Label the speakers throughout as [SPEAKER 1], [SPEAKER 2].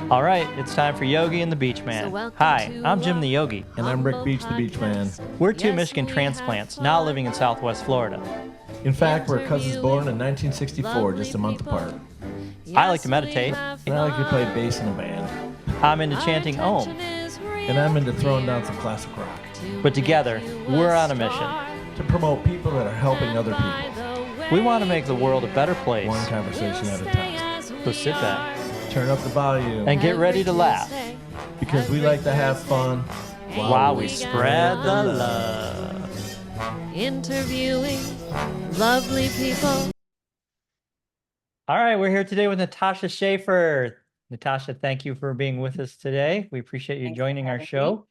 [SPEAKER 1] All right, it's time for Yogi and the Beach Man. Hi, I'm Jim the Yogi.
[SPEAKER 2] And I'm Rick Beach, the Beach Man.
[SPEAKER 1] We're two Michigan transplants now living in Southwest Florida.
[SPEAKER 2] In fact, we're cousins born in 1964, just a month apart.
[SPEAKER 1] I like to meditate.
[SPEAKER 2] And I like to play bass in a band.
[SPEAKER 1] I'm into chanting Om.
[SPEAKER 2] And I'm into throwing down some classic rock.
[SPEAKER 1] But together, we're on a mission
[SPEAKER 2] to promote people that are helping other people.
[SPEAKER 1] We want to make the world a better place.
[SPEAKER 2] One conversation at a time.
[SPEAKER 1] So sit back.
[SPEAKER 2] Turn up the volume.
[SPEAKER 1] And get ready to laugh.
[SPEAKER 2] Because we like to have fun
[SPEAKER 1] while we spread the love.
[SPEAKER 3] Interviewing lovely people.
[SPEAKER 1] All right, we're here today with Natasha Schaffer. Natasha, thank you for being with us today. We appreciate you joining our show.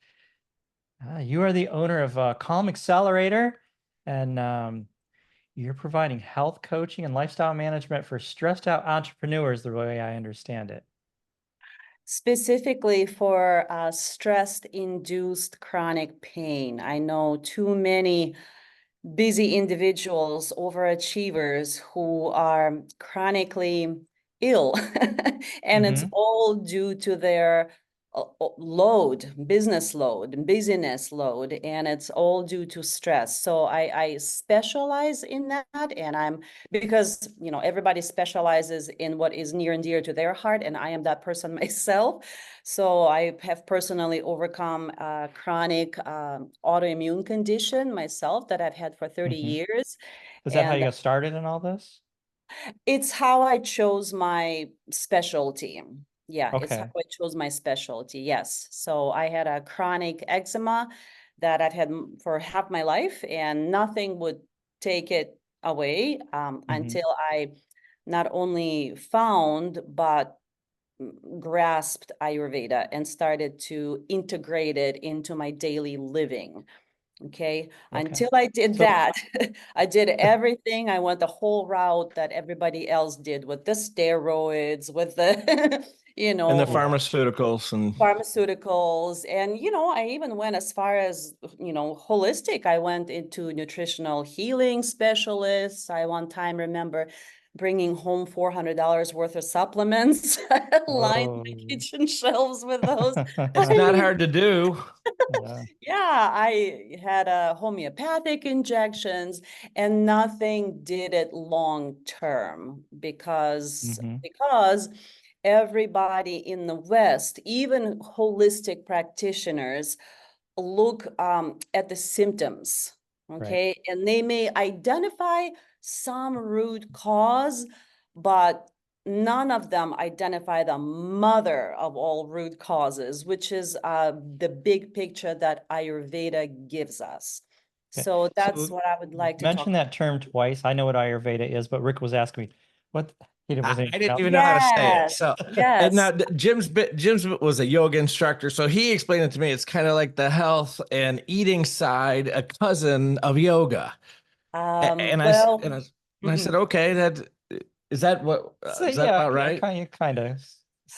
[SPEAKER 1] You are the owner of Calm Accelerator, and you're providing health coaching and lifestyle management for stressed out entrepreneurs, the way I understand it.
[SPEAKER 4] Specifically for stress-induced chronic pain. I know too many busy individuals, overachievers who are chronically ill, and it's all due to their business load, busyness load, and it's all due to stress. So I specialize in that, and because everybody specializes in what is near and dear to their heart, and I am that person myself. So I have personally overcome a chronic autoimmune condition myself that I've had for 30 years.
[SPEAKER 1] Is that how you got started in all this?
[SPEAKER 4] It's how I chose my specialty. Yeah,
[SPEAKER 1] okay.
[SPEAKER 4] It's how I chose my specialty. Yes. So I had a chronic eczema that I've had for half my life, and nothing would take it away until I not only found, but grasped Ayurveda and started to integrate it into my daily living. Okay. Until I did that, I did everything. I went the whole route that everybody else did with the steroids, with the,
[SPEAKER 2] and the pharmaceuticals and
[SPEAKER 4] I even went as far as, holistic. I went into nutritional healing specialists. I one time remember bringing home $400 worth of supplements, lined my kitchen shelves with those.
[SPEAKER 2] It's not hard to do.
[SPEAKER 4] Yeah, I had homeopathic injections, and nothing did it long term because everybody in the West, even holistic practitioners, look at the symptoms, okay? And they may identify some root cause, but none of them identify the mother of all root causes, which is the big picture that Ayurveda gives us. So that's what I would like to
[SPEAKER 1] mention that term twice. I know what Ayurveda is, but Rick was asking me what.
[SPEAKER 2] I didn't even know how to say it. So now Jim's was a yoga instructor, so he explained it to me. It's kind of like the health and eating side, a cousin of yoga. I said, okay, is that about right?
[SPEAKER 1] Kind of.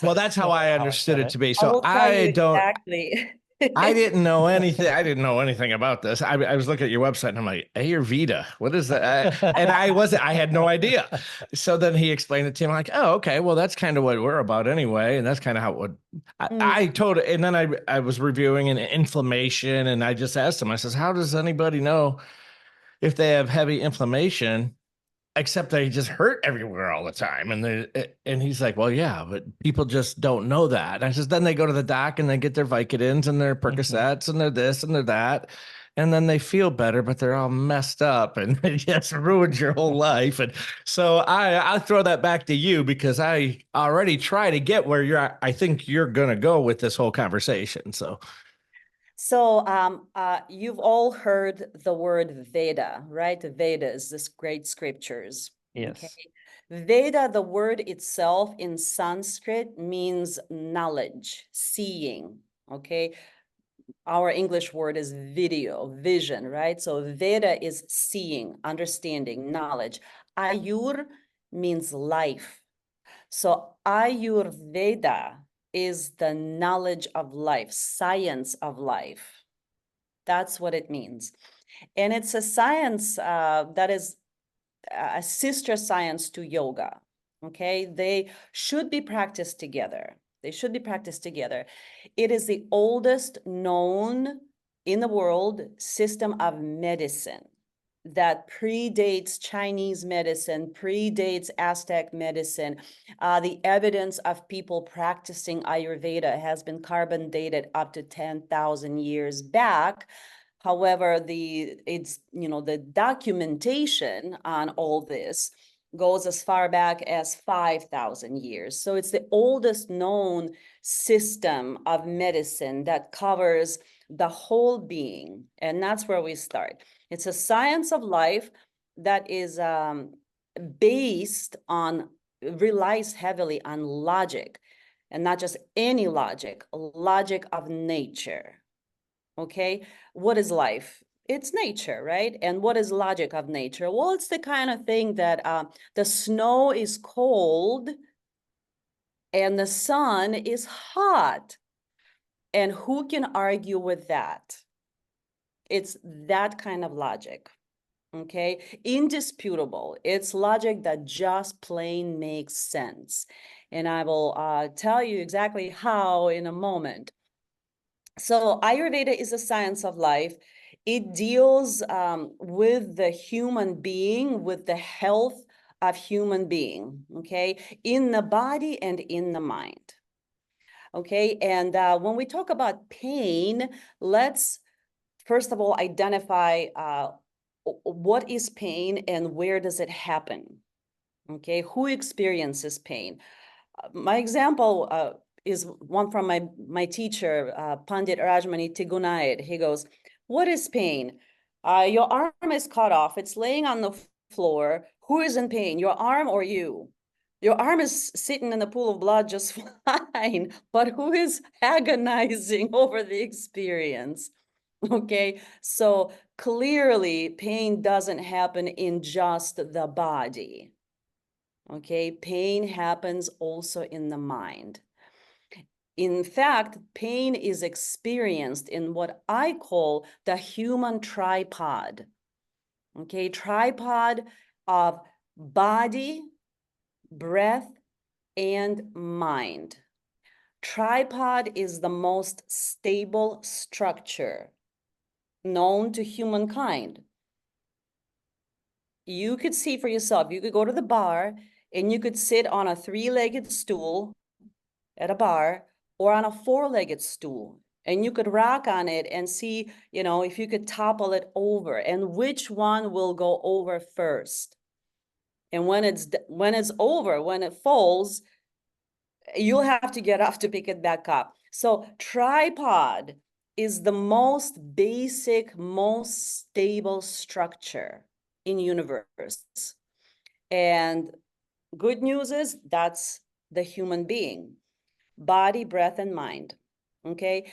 [SPEAKER 2] Well, that's how I understood it to be. So I don't exactly. I didn't know anything. I didn't know anything about this. I was looking at your website and I'm like, Ayurveda, what is that? And I had no idea. So then he explained it to me. I'm like, oh, okay, well, that's kind of what we're about anyway. And that's kind of how it would, I told it. And then I was reviewing an inflammation, and I just asked him, I says, how does anybody know if they have heavy inflammation, except they just hurt everywhere all the time? And he's like, well, yeah, but people just don't know that. And I says, then they go to the doc and they get their Vicodins and their Percocets and their this and their that. And then they feel better, but they're all messed up, and it just ruins your whole life. And so I'll throw that back to you, because I already try to get where I think you're going to go with this whole conversation. So
[SPEAKER 4] you've all heard the word Veda, right? Vedas, this great scriptures.
[SPEAKER 1] Yes.
[SPEAKER 4] Okay. Veda, the word itself in Sanskrit, means knowledge, seeing. Okay. Our English word is vision, right? So Veda is seeing, understanding, knowledge. Ayur means life. So Ayurveda is the knowledge of life, science of life. That's what it means. And it's a science that is a sister science to yoga. Okay, they should be practiced together. They should be practiced together. It is the oldest known in the world system of medicine that predates Chinese medicine, predates Aztec medicine. The evidence of people practicing Ayurveda has been carbon dated up to 10,000 years back. However, the documentation on all this goes as far back as 5,000 years. So it's the oldest known system of medicine that covers the whole being. And that's where we start. It's a science of life that is relies heavily on logic, and not just any logic of nature. Okay, what is life? It's nature, right? And what is logic of nature? Well, it's the kind of thing that the snow is cold and the sun is hot. And who can argue with that? It's that kind of logic, okay? Indisputable. It's logic that just plain makes sense. And I will tell you exactly how in a moment. So Ayurveda is a science of life. It deals with the human being, with the health of human being, okay, in the body and in the mind. Okay, and when we talk about pain, let's first of all identify what is pain and where does it happen. Okay, who experiences pain? My example is one from my teacher, Pandit Rajmani Tigunayad. He goes, what is pain? Your arm is cut off. It's laying on the floor. Who is in pain, your arm or you? Your arm is sitting in the pool of blood just fine, but who is agonizing over the experience? Okay, so clearly pain doesn't happen in just the body. Okay, pain happens also in the mind. In fact, pain is experienced in what I call the human tripod. Okay, tripod of body, breath, and mind. Tripod is the most stable structure known to humankind. You could see for yourself, you could go to the bar and you could sit on a three-legged stool at a bar or on a four-legged stool, and you could rock on it and see, if you could topple it over and which one will go over first. And when it's over, when it falls, you'll have to get off to pick it back up. So tripod is the most basic, most stable structure in universe. And good news is that's the human being, body, breath, and mind. Okay.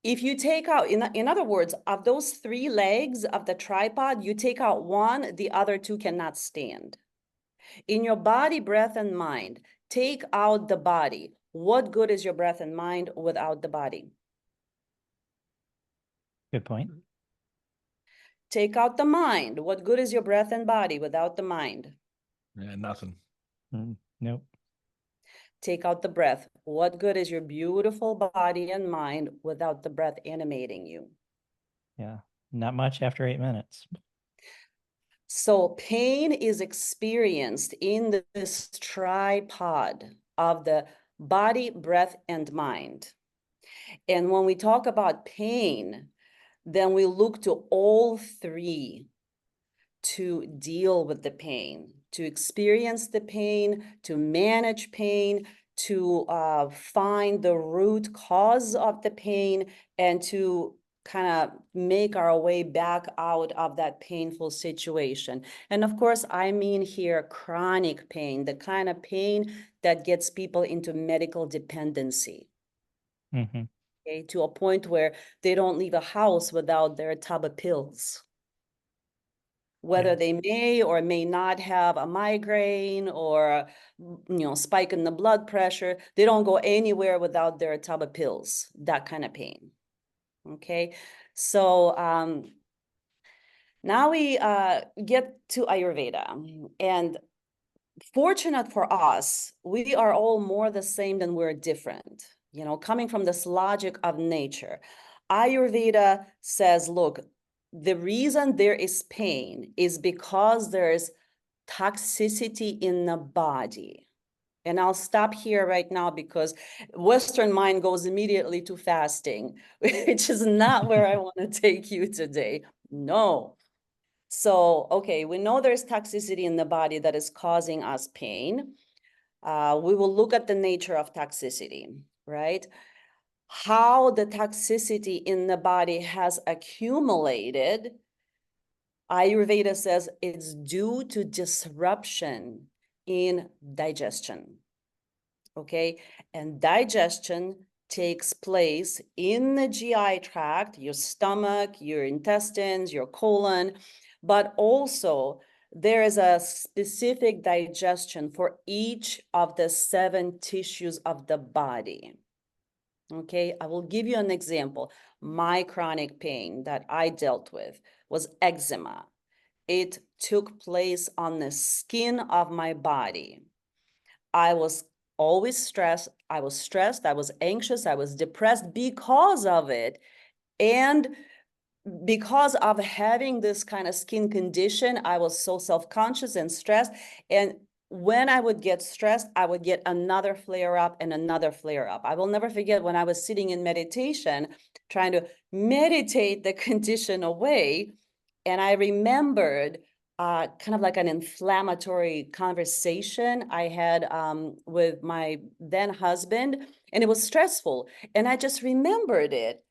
[SPEAKER 4] If you take out, in other words, of those three legs of the tripod, you take out one, the other two cannot stand. In your body, breath, and mind, take out the body. What good is your breath and mind without the body?
[SPEAKER 1] Good point.
[SPEAKER 4] Take out the mind. What good is your breath and body without the mind?
[SPEAKER 2] Yeah, nothing.
[SPEAKER 1] Nope.
[SPEAKER 4] Take out the breath. What good is your beautiful body and mind without the breath animating you?
[SPEAKER 1] Yeah, not much after 8 minutes.
[SPEAKER 4] So pain is experienced in this tripod of the body, breath, and mind. And when we talk about pain, then we look to all three to deal with the pain, to experience the pain, to manage pain, to find the root cause of the pain, and to kind of make our way back out of that painful situation. And of course, I mean here chronic pain, the kind of pain that gets people into medical dependency.
[SPEAKER 1] Mm-hmm.
[SPEAKER 4] Okay, to a point where they don't leave a house without their tub of pills. Whether they may or may not have a migraine or, spike in the blood pressure, they don't go anywhere without their tub of pills, that kind of pain. Okay, so now we get to Ayurveda. And fortunate for us, we are all more the same than we're different, you know, coming from this logic of nature. Ayurveda says, look, the reason there is pain is because there's toxicity in the body. And I'll stop here right now because Western mind goes immediately to fasting, which is not where I want to take you today. No. So, okay, we know there's toxicity in the body that is causing us pain. We will look at the nature of toxicity, right? How the toxicity in the body has accumulated. Ayurveda says it's due to disruption in digestion, okay? And digestion takes place in the GI tract, your stomach, your intestines, your colon, but also there is a specific digestion for each of the 7 tissues of the body. Okay, I will give you an example. My chronic pain that I dealt with was eczema. It took place on the skin of my body. I was always stressed. I was anxious, I was depressed because of it. And because of having this kind of skin condition, I was so self-conscious and stressed. And when I would get stressed, I would get another flare up and another flare up. I will never forget when I was sitting in meditation, trying to meditate the condition away. And I remembered kind of like an inflammatory conversation I had with my then husband, and it was stressful. And I just remembered it.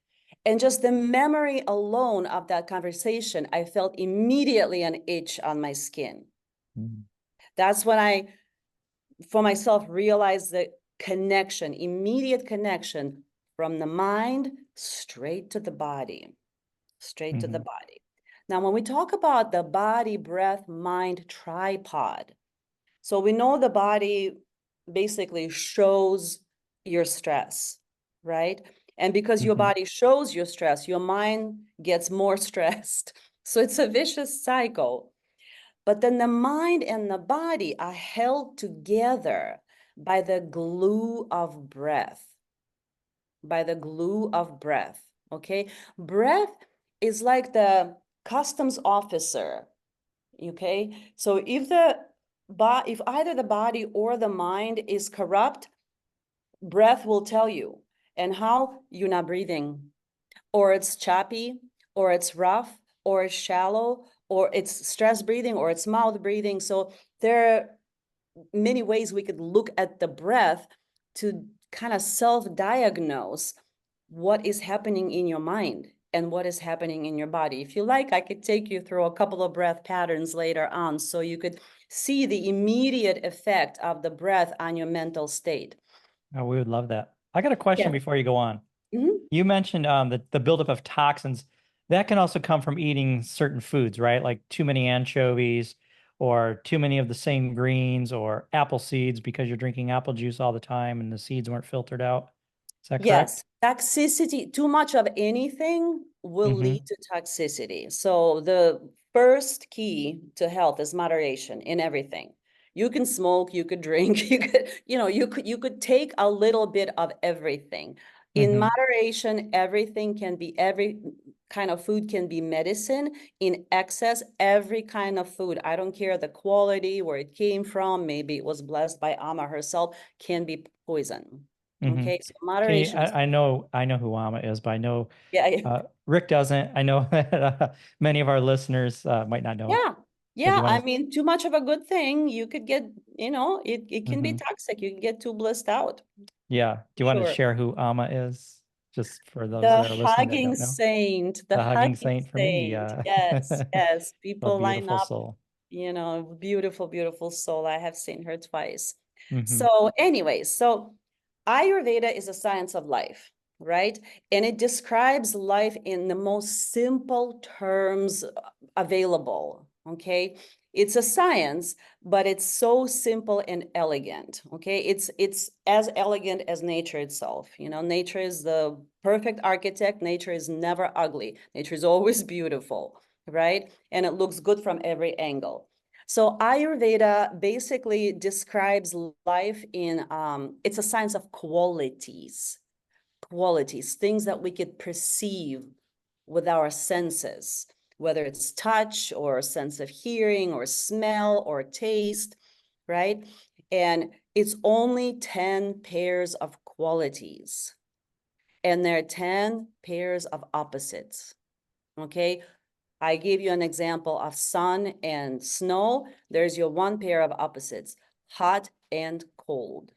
[SPEAKER 4] And just the memory alone of that conversation, I felt immediately an itch on my skin.
[SPEAKER 1] Mm.
[SPEAKER 4] That's when I, for myself, realized the connection, immediate connection from the mind straight to the body, straight to the body. Now, when we talk about the body, breath, mind tripod, so we know the body basically shows your stress, right? And because your body shows your stress, your mind gets more stressed. So it's a vicious cycle. But then the mind and the body are held together by the glue of breath, by the glue of breath, okay? Breath is like the customs officer, okay? So if either the body or the mind is corrupt, breath will tell you. And how? You're not breathing, or it's choppy, or it's rough, or it's shallow, or it's stress breathing, or it's mouth breathing. So there are many ways we could look at the breath to kind of self-diagnose what is happening in your mind and what is happening in your body. If you like, I could take you through a couple of breath patterns later on so you could see the immediate effect of the breath on your mental state.
[SPEAKER 1] Oh, we would love that. I got a question before you go on. You mentioned the buildup of toxins. That can also come from eating certain foods, right? Like too many anchovies or too many of the same greens or apple seeds because you're drinking apple juice all the time and the seeds weren't filtered out. Is that correct?
[SPEAKER 4] Yes, toxicity, too much of anything will lead to toxicity. So the first key to health is moderation in everything. You can smoke, you could drink, you could take a little bit of everything. In moderation, every kind of food can be medicine. In excess, every kind of food, I don't care the quality, where it came from, maybe it was blessed by Amma herself, can be poison. Okay, so moderation.
[SPEAKER 1] I know who Amma is, but I know
[SPEAKER 4] Yeah,
[SPEAKER 1] Rick doesn't. I know that many of our listeners might not know.
[SPEAKER 4] yeah. I mean, too much of a good thing, you could get, it can be toxic. You can get too blissed out.
[SPEAKER 1] Yeah. Do you want to
[SPEAKER 4] Sure.
[SPEAKER 1] share who Amma is, just for those
[SPEAKER 4] The
[SPEAKER 1] that are listening that
[SPEAKER 4] hugging
[SPEAKER 1] don't know?
[SPEAKER 4] saint,
[SPEAKER 1] The hugging saint for me.
[SPEAKER 4] Yes, yes.
[SPEAKER 1] A
[SPEAKER 4] People line
[SPEAKER 1] beautiful
[SPEAKER 4] up,
[SPEAKER 1] soul.
[SPEAKER 4] beautiful, beautiful soul. I have seen her twice.
[SPEAKER 1] Mm-hmm.
[SPEAKER 4] So anyways, so Ayurveda is a science of life, right? And it describes life in the most simple terms available, okay? It's a science, but it's so simple and elegant, okay? It's as elegant as nature itself. Nature is the perfect architect. Nature is never ugly. Nature is always beautiful, right? And it looks good from every angle. So Ayurveda basically describes life in, it's a science of qualities, things that we could perceive with our senses, whether it's touch or sense of hearing or smell or taste, right? And it's only 10 pairs of qualities. And there are 10 pairs of opposites, okay? I gave you an example of sun and snow. There's your one pair of opposites, hot and cold.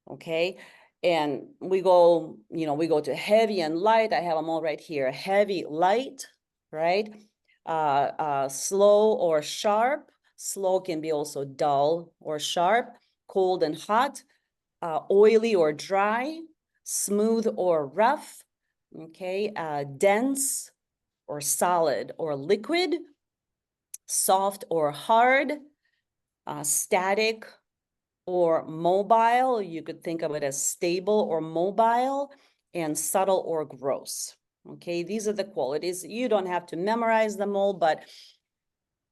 [SPEAKER 4] Okay, and we go, we go to heavy and light. I have them all right here. Heavy, light, right? Slow or sharp. Slow can be also dull or sharp. Cold and hot. Oily or dry. Smooth or rough. Okay, dense or solid or liquid, soft or hard, static or mobile. You could think of it as stable or mobile, and subtle or gross. Okay, these are the qualities. You don't have to memorize them all, but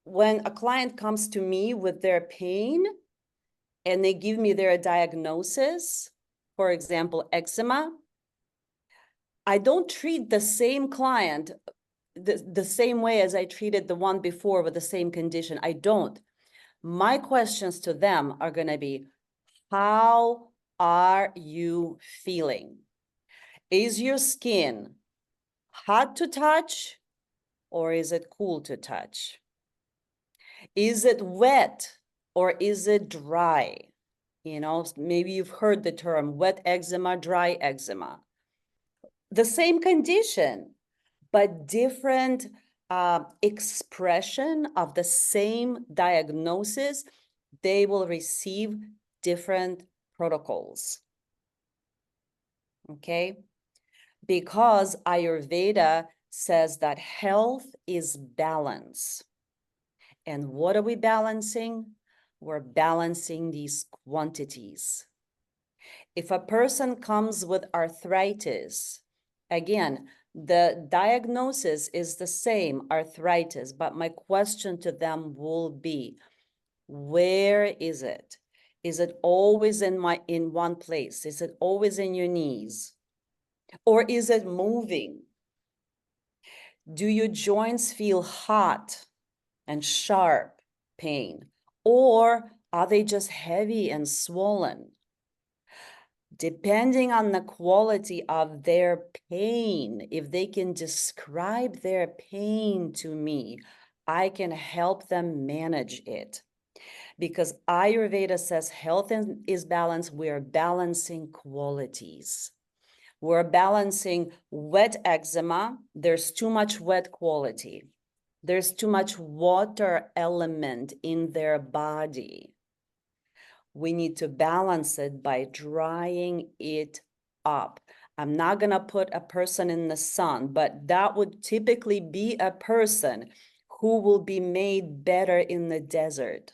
[SPEAKER 4] when a client comes to me with their pain and they give me their diagnosis, for example, eczema, I don't treat the same client the same way as I treated the one before with the same condition. I don't. My questions to them are going to be, how are you feeling? Is your skin hot to touch or is it cool to touch? Is it wet or is it dry? Maybe you've heard the term wet eczema, dry eczema. The same condition, but different expression of the same diagnosis. They will receive different protocols. Okay? Because Ayurveda says that health is balance. And what are we balancing? We're balancing these quantities. If a person comes with arthritis, again, the diagnosis is the same, arthritis, but my question to them will be, where is it? Is it always in one place? Is it always in your knees? Or is it moving? Do your joints feel hot and sharp pain? Or are they just heavy and swollen? Depending on the quality of their pain, if they can describe their pain to me, I can help them manage it. Because Ayurveda says health is balance, we're balancing qualities. We're balancing wet eczema. There's too much wet quality. There's too much water element in their body. We need to balance it by drying it up. I'm not going to put a person in the sun, but that would typically be a person who will be made better in the desert.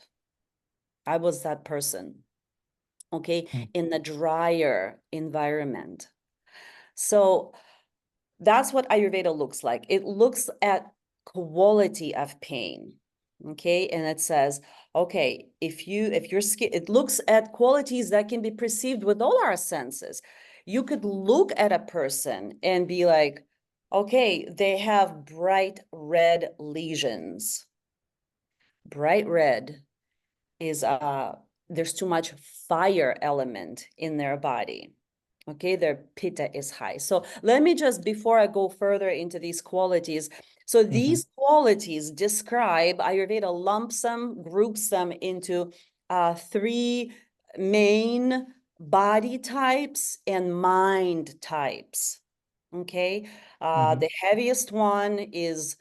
[SPEAKER 4] I was that person, okay, in the drier environment. So that's what Ayurveda looks like. It looks at quality of pain, okay, and it says, okay, if your skin, it looks at qualities that can be perceived with all our senses. You could look at a person and be like, okay, they have bright red lesions. Bright red is there's too much fire element in their body. Okay, their pitta is high. So let me just, before I go further into these qualities, so these qualities describe, Ayurveda lumps them, groups them into 3 main body types and mind types. Okay, the heaviest one is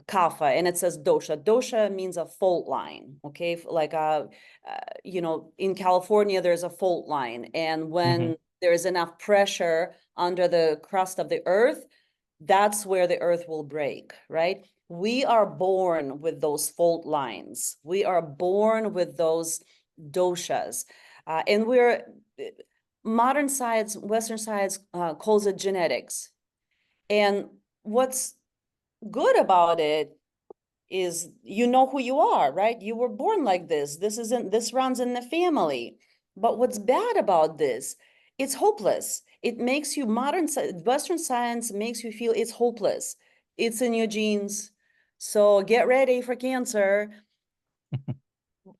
[SPEAKER 4] kapha, and it says dosha. Dosha means a fault line. Okay, like in California, there's a fault line, and when there's enough pressure under the crust of the earth, that's where the earth will break, right? We are born with those fault lines. We are born with those doshas. And modern science, Western science calls it genetics. And what's good about it is, you know who you are, right? You were born like this. This runs in the family. But what's bad about this? It's hopeless. It makes you Western science makes you feel it's hopeless. It's in your genes. So get ready for cancer.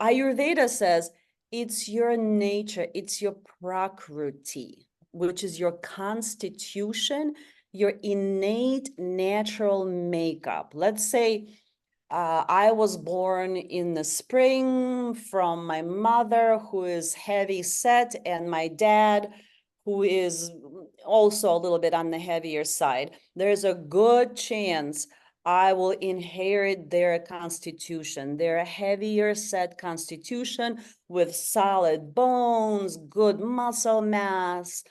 [SPEAKER 4] Ayurveda says it's your nature, it's your prakriti, which is your constitution, your innate natural makeup. Let's say I was born in the spring from my mother, who is heavy set, and my dad, who is also a little bit on the heavier side. There's a good chance I will inherit their constitution, their heavier set constitution with solid bones, good muscle mass,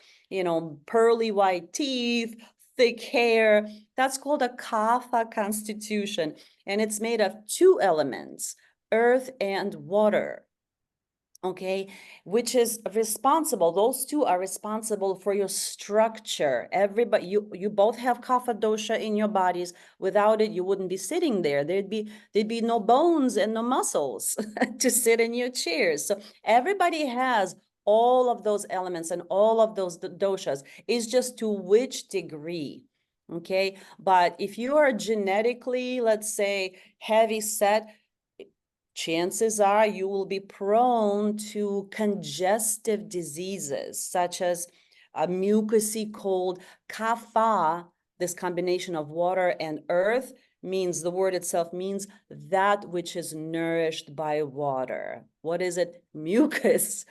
[SPEAKER 4] pearly white teeth, thick hair. That's called a kapha constitution. And it's made of two elements, earth and water. Okay, which is responsible, those two are responsible for your structure. Everybody, you both have kapha dosha in your bodies. Without it, you wouldn't be sitting there. There'd be no bones and no muscles to sit in your chairs. So everybody has all of those elements and all of those doshas. Is just to which degree. Okay, but if you are genetically, let's say, heavy set, chances are you will be prone to congestive diseases such as a mucousy cold. Kapha, this combination of water and earth, means, the word itself means that which is nourished by water. What is it? Mucus.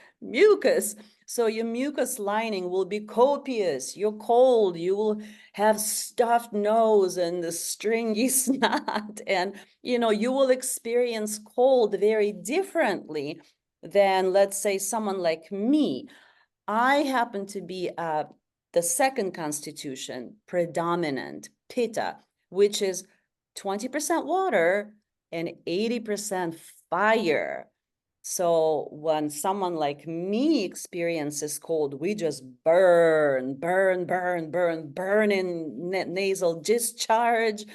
[SPEAKER 4] So your mucus lining will be copious. You're cold. You will have stuffed nose and the stringy snot, and you will experience cold very differently than, let's say, someone like me. I happen to be the second constitution, predominant, pitta, which is 20% water and 80% fire. So when someone like me experiences cold, we just burn in nasal discharge,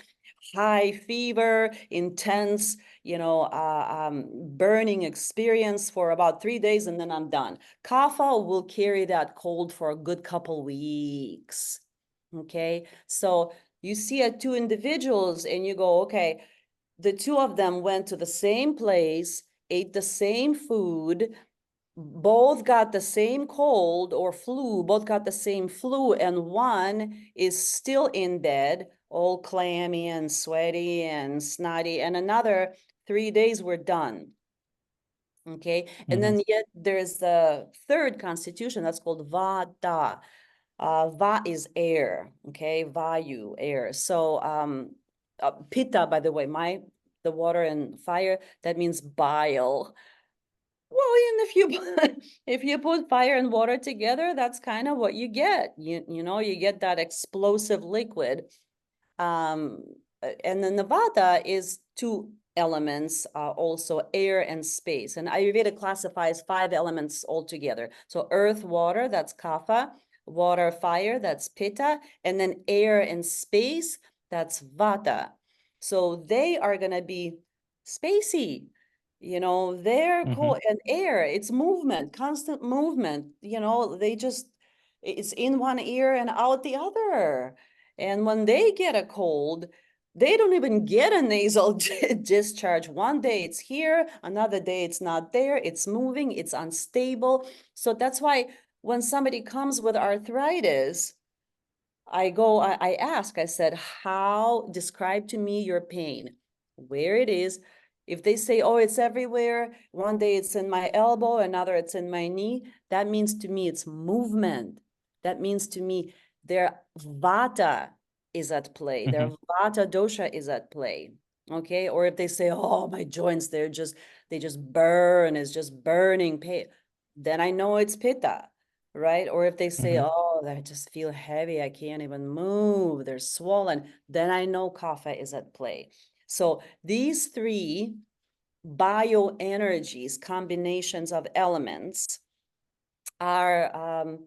[SPEAKER 4] high fever, intense, burning experience for about 3 days, and then I'm done. Kapha will carry that cold for a good couple weeks. Okay, so you see two individuals and you go, okay, the two of them went to the same place, ate the same food, both got the same cold or flu, both got the same flu, and one is still in bed, all clammy and sweaty and snotty, and another 3 days we're done. Okay, and then yet there's the third constitution that's called vata. Va is air, okay, vayu, air. So pitta, by the way, the water and fire, that means bile. Well, if you put fire and water together, that's kind of what you get. You get that explosive liquid. And then the vata is two elements, also air and space. And Ayurveda classifies 5 elements altogether. So earth, water, that's kapha, water, fire, that's pitta, and then air and space, that's vata. So they are going to be spacey. They're cool. And air, it's movement, constant movement. It's in one ear and out the other. And when they get a cold, they don't even get a nasal discharge. One day it's here, another day it's not there, it's moving, it's unstable. So that's why when somebody comes with arthritis, I ask, I said, describe to me your pain, where it is. If they say, oh, it's everywhere, one day it's in my elbow, another it's in my knee, that means to me it's movement. That means to me their vata is at play. Their vata dosha is at play. Okay. Or if they say, oh, my joints, they just burn, it's just burning pain, then I know it's pitta, right? Or if they say, oh, I just feel heavy, I can't even move, they're swollen, then I know kapha is at play. So these 3 bioenergies, combinations of elements, are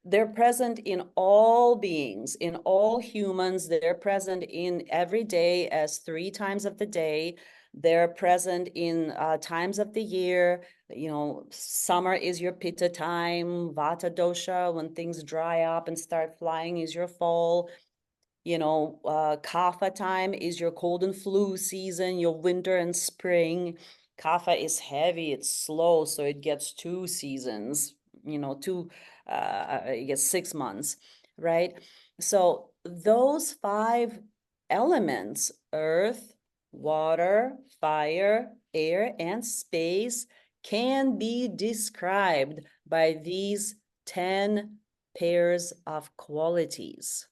[SPEAKER 4] they're present in all beings, in all humans. They're present in every day as 3 times of the day. They're present in times of the year. You know, summer is your pitta time, vata dosha, when things dry up and start flying is your fall. You know, kapha time is your cold and flu season, your winter and spring. Kapha is heavy, it's slow, so it gets 2 seasons, you know, it gets 6 months, right? So those 5 elements, earth, water, fire, air, and space, can be described by these 10 pairs of qualities.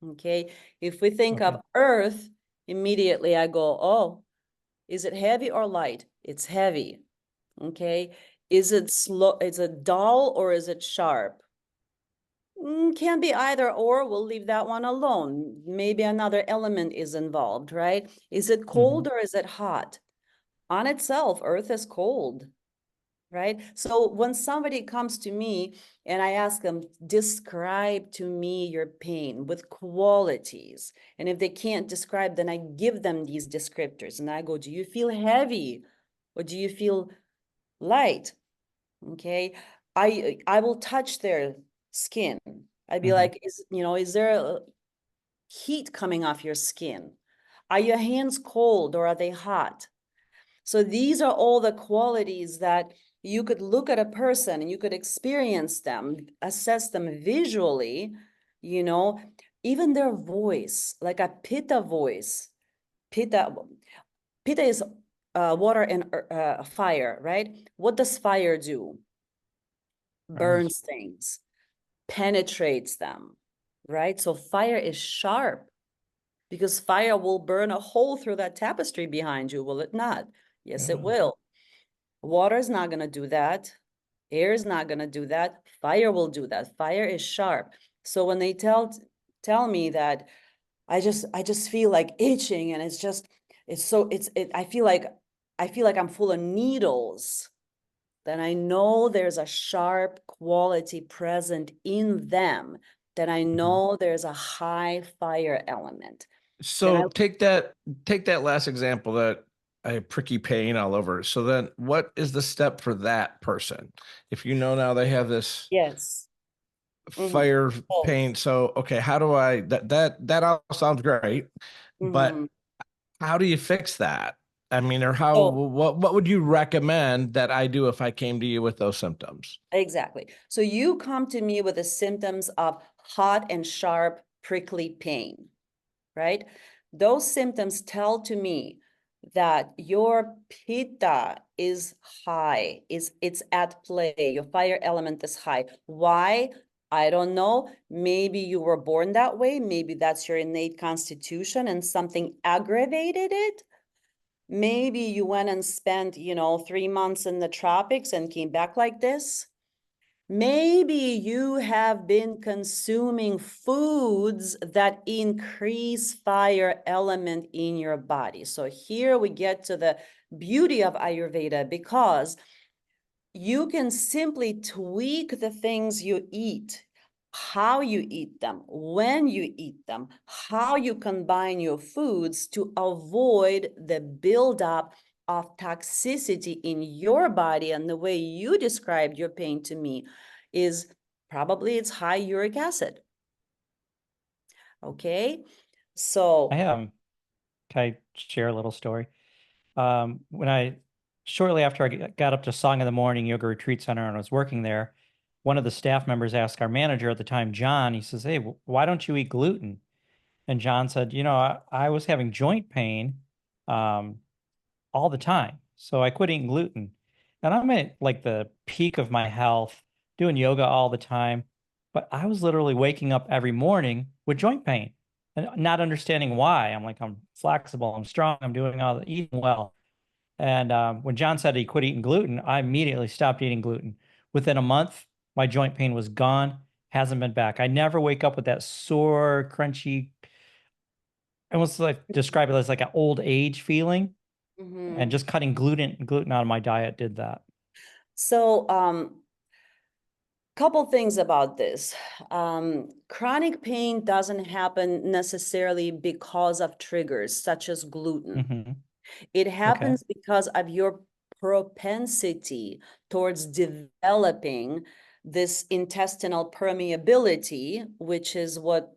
[SPEAKER 4] Okay, if we think of earth, immediately I go, oh, is it heavy or light? It's heavy. Okay, is it slow? Is it dull or is it sharp? Can be either or. We'll leave that one alone. Maybe another element is involved, right? Is it cold or is it hot? On itself, earth is cold, right? So when somebody comes to me and I ask them, describe to me your pain with qualities. And if they can't describe, then I give them these descriptors and I go, do you feel heavy? Or do you feel light? Okay. I will touch their skin. I'd be like, is there a heat coming off your skin? Are your hands cold or are they hot? So these are all the qualities that you could look at a person and you could experience them, assess them visually, you know, even their voice, like a pitta voice. Pitta is water and fire, right? What does fire do? Burns things, penetrates them, right? So fire is sharp because fire will burn a hole through that tapestry behind you, will it not? Yes, it will. Water is not going to do that. Air is not going to do that. Fire will do that. Fire is sharp. So when they tell me that I just feel like itching and I feel like I'm full of needles, then I know there's a sharp quality present in them, that I know there's a high fire element.
[SPEAKER 2] So take that last example, that I have pricky pain all over. So then what is the step for that person? If you know now they have this fire pain. So, okay, how do I, that all sounds great, but how do you fix that? I mean, or what would you recommend that I do if I came to you with those symptoms?
[SPEAKER 4] Exactly. So you come to me with the symptoms of hot and sharp prickly pain, right? Those symptoms tell to me that your pitta is high, it's at play, your fire element is high. Why? I don't know. Maybe you were born that way. Maybe that's your innate constitution and something aggravated it. Maybe you went and spent, 3 months in the tropics and came back like this. Maybe you have been consuming foods that increase fire element in your body. So here we get to the beauty of Ayurveda, because you can simply tweak the things you eat, how you eat them, when you eat them, how you combine your foods to avoid the buildup of toxicity in your body. And the way you described your pain to me is probably it's high uric acid. Okay, so
[SPEAKER 1] can I share a little story? Shortly after I got up to Song of the Morning Yoga Retreat Center and I was working there, one of the staff members asked our manager at the time, John, he says, "Hey, why don't you eat gluten?" And John said, I was having joint pain all the time, so I quit eating gluten. And I'm at like the peak of my health, doing yoga all the time, but I was literally waking up every morning with joint pain and not understanding why. I'm like, I'm flexible, I'm strong, I'm doing all the eating well. And when John said he quit eating gluten, I immediately stopped eating gluten. Within a month, my joint pain was gone, hasn't been back. I never wake up with that sore, crunchy, I almost like describe it as like an old age feeling. And just cutting gluten out of my diet did that.
[SPEAKER 4] So, couple things about this. Chronic pain doesn't happen necessarily because of triggers such as gluten. It happens because of your propensity towards developing this intestinal permeability, which is what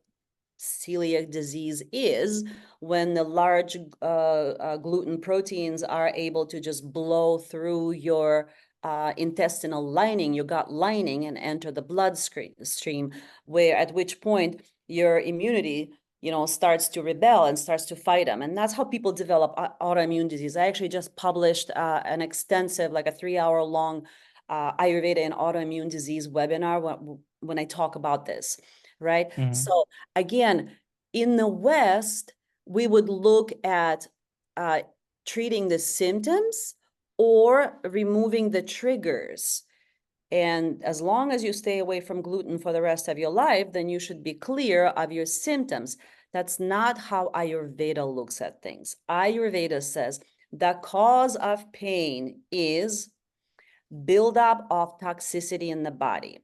[SPEAKER 4] celiac disease is, when the large gluten proteins are able to just blow through your intestinal lining, your gut lining, and enter the bloodstream, where at which point your immunity, you know, starts to rebel and starts to fight them. And that's how people develop autoimmune disease. I actually just published an extensive, like a 3-hour long Ayurveda and autoimmune disease webinar when I talk about this. Right. So again, in the West, we would look at treating the symptoms or removing the triggers. And as long as you stay away from gluten for the rest of your life, then you should be clear of your symptoms. That's not how Ayurveda looks at things. Ayurveda says the cause of pain is buildup of toxicity in the body.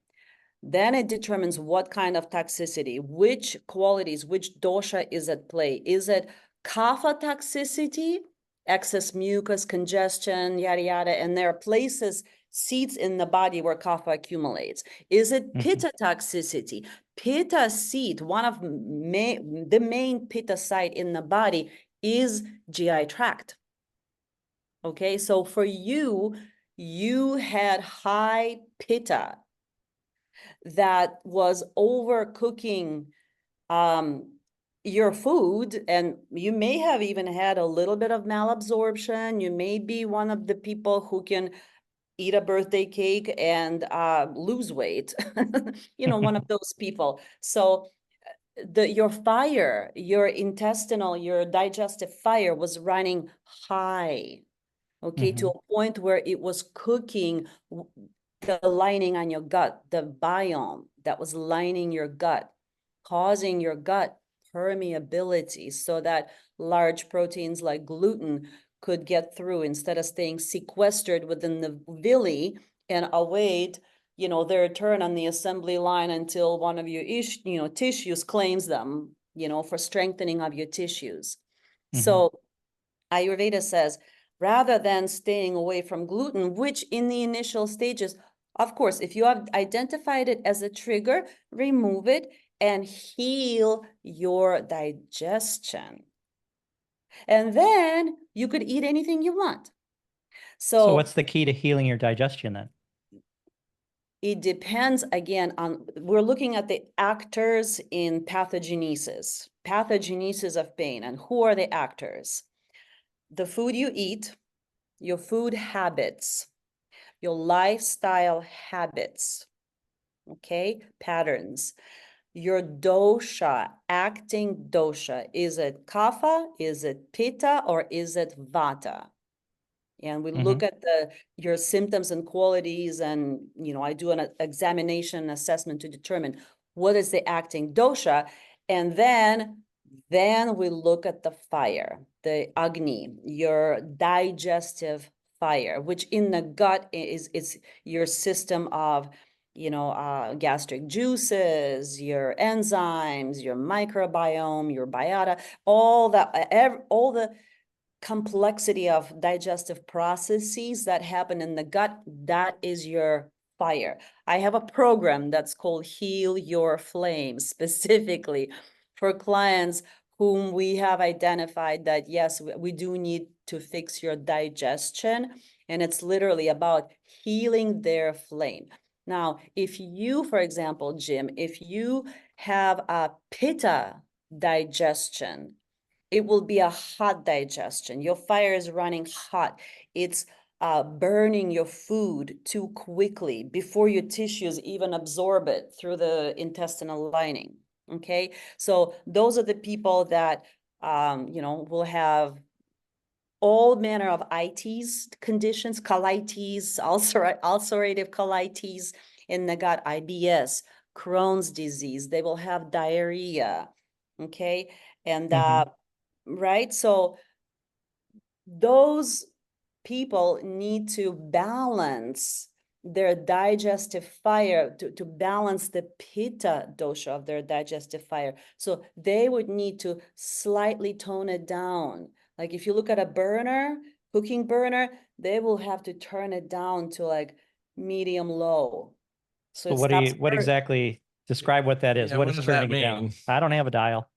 [SPEAKER 4] Then it determines what kind of toxicity, which qualities, which dosha is at play. Is it kapha toxicity, excess mucus, congestion, yada, yada, and there are places, seats in the body where kapha accumulates. Is it pitta toxicity? Pitta seat, one of the main pitta site in the body is GI tract. Okay, so for you, you had high pitta that was overcooking your food, and you may have even had a little bit of malabsorption. You may be one of the people who can eat a birthday cake and lose weight, you know, one of those people. So your fire, your intestinal, your digestive fire was running high, okay, to a point where it was cooking the lining on your gut, the biome that was lining your gut, causing your gut permeability so that large proteins like gluten could get through instead of staying sequestered within the villi and await, you know, their turn on the assembly line until one of your tissues claims them, you know, for strengthening of your tissues. So Ayurveda says, rather than staying away from gluten, which in the initial stages, of course, if you have identified it as a trigger, remove it and heal your digestion. And then you could eat anything you want.
[SPEAKER 1] So what's the key to healing your digestion then?
[SPEAKER 4] It depends, again, on, we're looking at the actors in pathogenesis of pain. And who are the actors? The food you eat, your food habits, your lifestyle habits, okay, patterns, your dosha, acting dosha. Is it kapha, is it pitta, or is it vata? And we look at your symptoms and qualities, and, you know, I do an examination assessment to determine what is the acting dosha. And then we look at the fire, the agni, your digestive fire, which in the gut is your system of, you know, gastric juices, your enzymes, your microbiome, your biota, all the complexity of digestive processes that happen in the gut. That is your fire. I have a program that's called Heal Your Flame, specifically for clients whom we have identified that, yes, we do need to fix your digestion. And it's literally about healing their flame. Now, if you, for example, Jim, if you have a pitta digestion, it will be a hot digestion. Your fire is running hot. It's burning your food too quickly before your tissues even absorb it through the intestinal lining. Okay, so those are the people that you know, will have all manner of itis conditions, colitis, ulcerative colitis in the gut, IBS, Crohn's disease. They will have diarrhea. Okay, and right, so those people need to balance their digestive fire, to balance the pitta dosha of their digestive fire. So they would need to slightly tone it down, Like if you look at a burner, cooking burner, they will have to turn it down to like medium low. So
[SPEAKER 1] So
[SPEAKER 4] it stops
[SPEAKER 1] what exactly, describe what that is?
[SPEAKER 2] Yeah,
[SPEAKER 1] What
[SPEAKER 2] what
[SPEAKER 1] is
[SPEAKER 2] does
[SPEAKER 1] turning
[SPEAKER 2] that
[SPEAKER 1] it down?
[SPEAKER 2] mean?
[SPEAKER 1] I don't have a dial.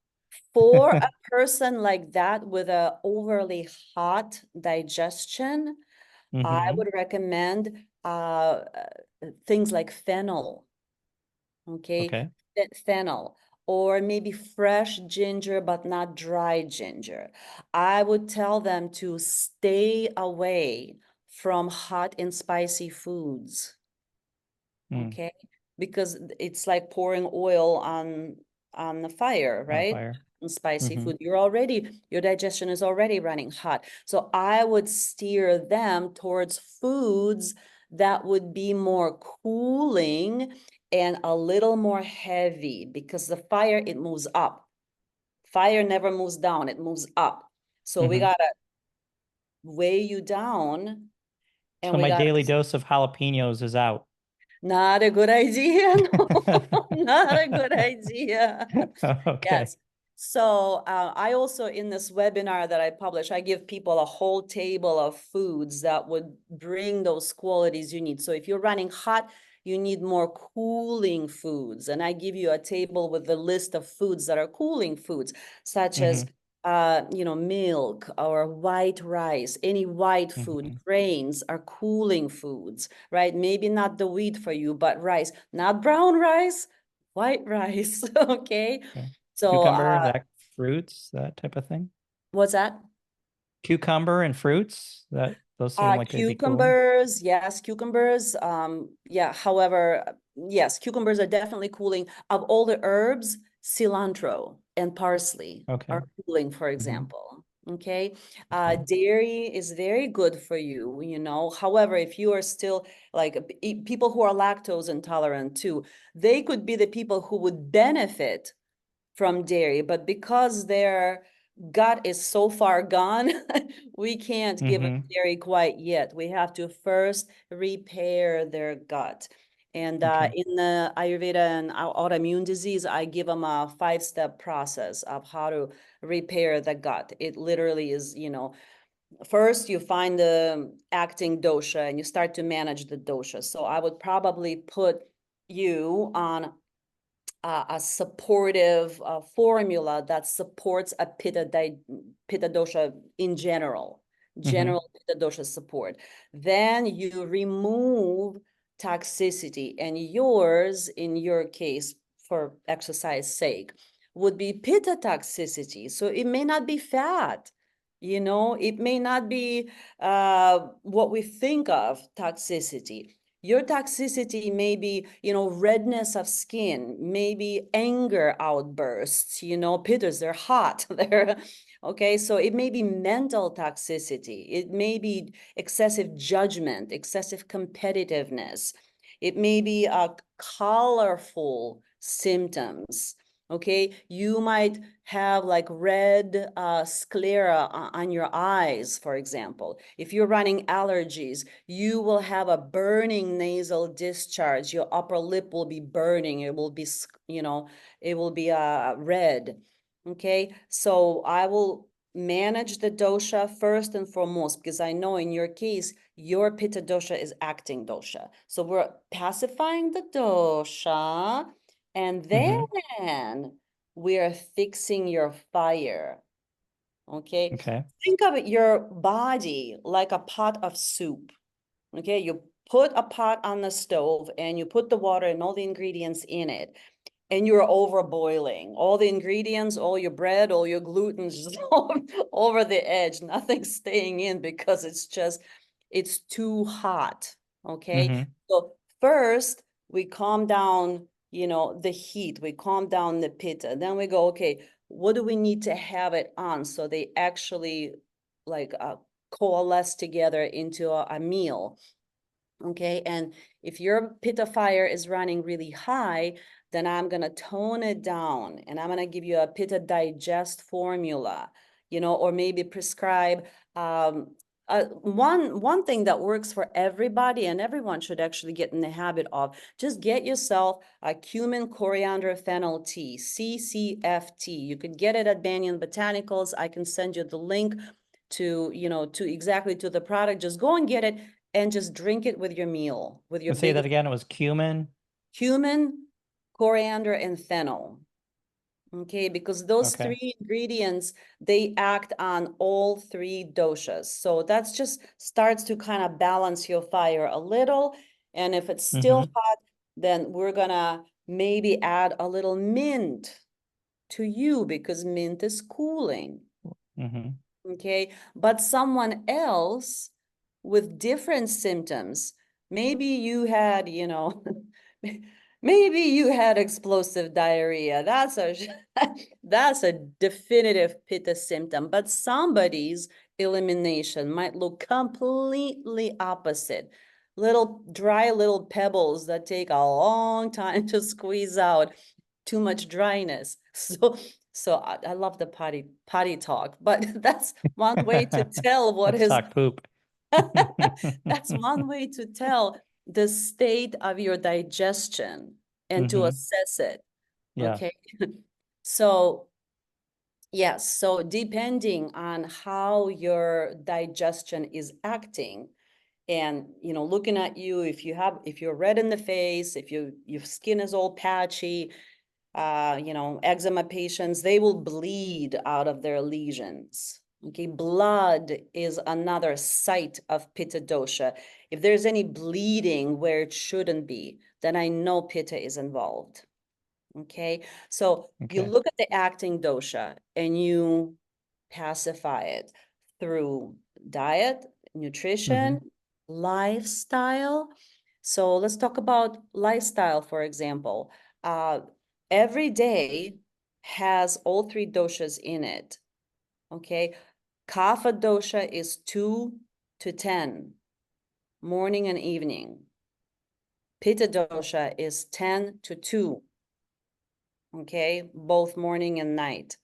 [SPEAKER 4] For a person like that with a overly hot digestion, I
[SPEAKER 1] Mhm.
[SPEAKER 4] would recommend things like fennel. Okay,
[SPEAKER 1] Okay.
[SPEAKER 4] fennel, or maybe fresh ginger, but not dry ginger. I would tell them to stay away from hot and spicy foods.
[SPEAKER 1] Mm.
[SPEAKER 4] Okay, because it's like pouring oil on the fire,
[SPEAKER 1] On a
[SPEAKER 4] right?
[SPEAKER 1] fire.
[SPEAKER 4] And spicy
[SPEAKER 1] Mhm.
[SPEAKER 4] food, your digestion is already running hot. So I would steer them towards foods that would be more cooling and a little more heavy, because the fire, it moves up. Fire never moves down, it moves up. So we
[SPEAKER 1] Mhm.
[SPEAKER 4] gotta weigh you down, and
[SPEAKER 1] So
[SPEAKER 4] we
[SPEAKER 1] my
[SPEAKER 4] gotta
[SPEAKER 1] daily dose of jalapenos is out.
[SPEAKER 4] not a good idea. No, not a good idea.
[SPEAKER 1] Okay.
[SPEAKER 4] Yes. So I also, in this webinar that I publish, I give people a whole table of foods that would bring those qualities you need. So if you're running hot, you need more cooling foods. And I give you a table with the list of foods that are cooling foods, such as
[SPEAKER 1] Mhm.
[SPEAKER 4] milk or white rice, any white food,
[SPEAKER 1] Mhm.
[SPEAKER 4] grains are cooling foods, right? Maybe not the wheat for you, but rice, not brown rice, white rice, okay?
[SPEAKER 1] Okay.
[SPEAKER 4] So,
[SPEAKER 1] Cucumber, that fruits, that type of thing.
[SPEAKER 4] what's that?
[SPEAKER 1] Cucumber and fruits, that those seem like they'd be cooling.
[SPEAKER 4] Cucumbers, yes, cucumbers. Yeah, however, yes, cucumbers are definitely cooling. Of all the herbs, cilantro and parsley
[SPEAKER 1] Okay.
[SPEAKER 4] are cooling, for
[SPEAKER 1] Mhm.
[SPEAKER 4] example. Okay.
[SPEAKER 1] Okay.
[SPEAKER 4] Dairy is very good for you, you know. However, if you are still like people who are lactose intolerant too, they could be the people who would benefit from dairy, but because their gut is so far gone, we can't give them
[SPEAKER 1] Mhm.
[SPEAKER 4] dairy quite yet. We have to first repair their gut. And
[SPEAKER 1] Okay.
[SPEAKER 4] in the Ayurveda and autoimmune disease, I give them a 5-step process of how to repair the gut. It literally is, you know, first you find the acting dosha and you start to manage the dosha. So I would probably put you on a supportive formula that supports a pitta dosha in general,
[SPEAKER 1] Mhm.
[SPEAKER 4] pitta dosha support. Then you remove toxicity, and yours, in your case, for exercise sake, would be pitta toxicity. So it may not be fat, you know, it may not be what we think of toxicity. Your toxicity may be, you know, redness of skin, maybe anger outbursts, you know, pittas, they're hot. They're okay. So it may be mental toxicity. It may be excessive judgment, excessive competitiveness. It may be colorful symptoms. Okay, you might have like red sclera on your eyes, for example. If you're running allergies, you will have a burning nasal discharge. Your upper lip will be burning. It will be, you know, it will be red. Okay, so I will manage the dosha first and foremost, because I know in your case, your pitta dosha is acting dosha. So we're pacifying the dosha, and
[SPEAKER 1] Mhm.
[SPEAKER 4] then we are fixing your fire. Okay,
[SPEAKER 1] Okay.
[SPEAKER 4] think of it, your body like a pot of soup. Okay, you put a pot on the stove and you put the water and all the ingredients in it, and you're over boiling. All the ingredients, all your bread, all your gluten just over the edge, nothing's staying in because it's too hot. Okay,
[SPEAKER 1] Mhm.
[SPEAKER 4] so first we calm down, you know, the heat, we calm down the pitta, then we go, okay, what do we need to have it on so they actually like coalesce together into a meal. Okay, and if your pitta fire is running really high, then I'm gonna tone it down and I'm gonna give you a pitta digest formula, you know, or maybe prescribe one thing that works for everybody, and everyone should actually get in the habit of, just get yourself a cumin coriander fennel tea, CCFT. You could get it at Banyan Botanicals. I can send you the link to, to exactly to the product, just go and get it and just drink it with your meal, with your
[SPEAKER 1] Say that again. It was cumin,
[SPEAKER 4] coriander, and fennel. Okay, because those three ingredients, they act on all three doshas. So that's just starts to kind of balance your fire a little. And if it's still hot, then we're gonna maybe add a little mint to you, because mint is cooling. Okay, but someone else with different symptoms, maybe you had, maybe you had explosive diarrhea. That's a definitive pitta symptom, but somebody's elimination might look completely opposite. Little dry little pebbles that take a long time to squeeze out, too much dryness. So I love the potty talk, but that's one way to tell what
[SPEAKER 1] Let's
[SPEAKER 4] is
[SPEAKER 1] talk poop.
[SPEAKER 4] that's one way to tell the state of your digestion and to assess it.
[SPEAKER 1] Yeah.
[SPEAKER 4] Okay. So yes, so depending on how your digestion is acting, and looking at you, if you're red in the face, if your skin is all patchy, eczema patients, they will bleed out of their lesions. Okay, blood is another site of pitta dosha. If there's any bleeding where it shouldn't be, then I know pitta is involved. Okay, so you look at the acting dosha and you pacify it through diet, nutrition, lifestyle. So let's talk about lifestyle, for example. Every day has all three doshas in it. Okay, kapha dosha is 2 to 10, morning and evening. Pitta dosha is 10 to 2. Okay, both morning and night.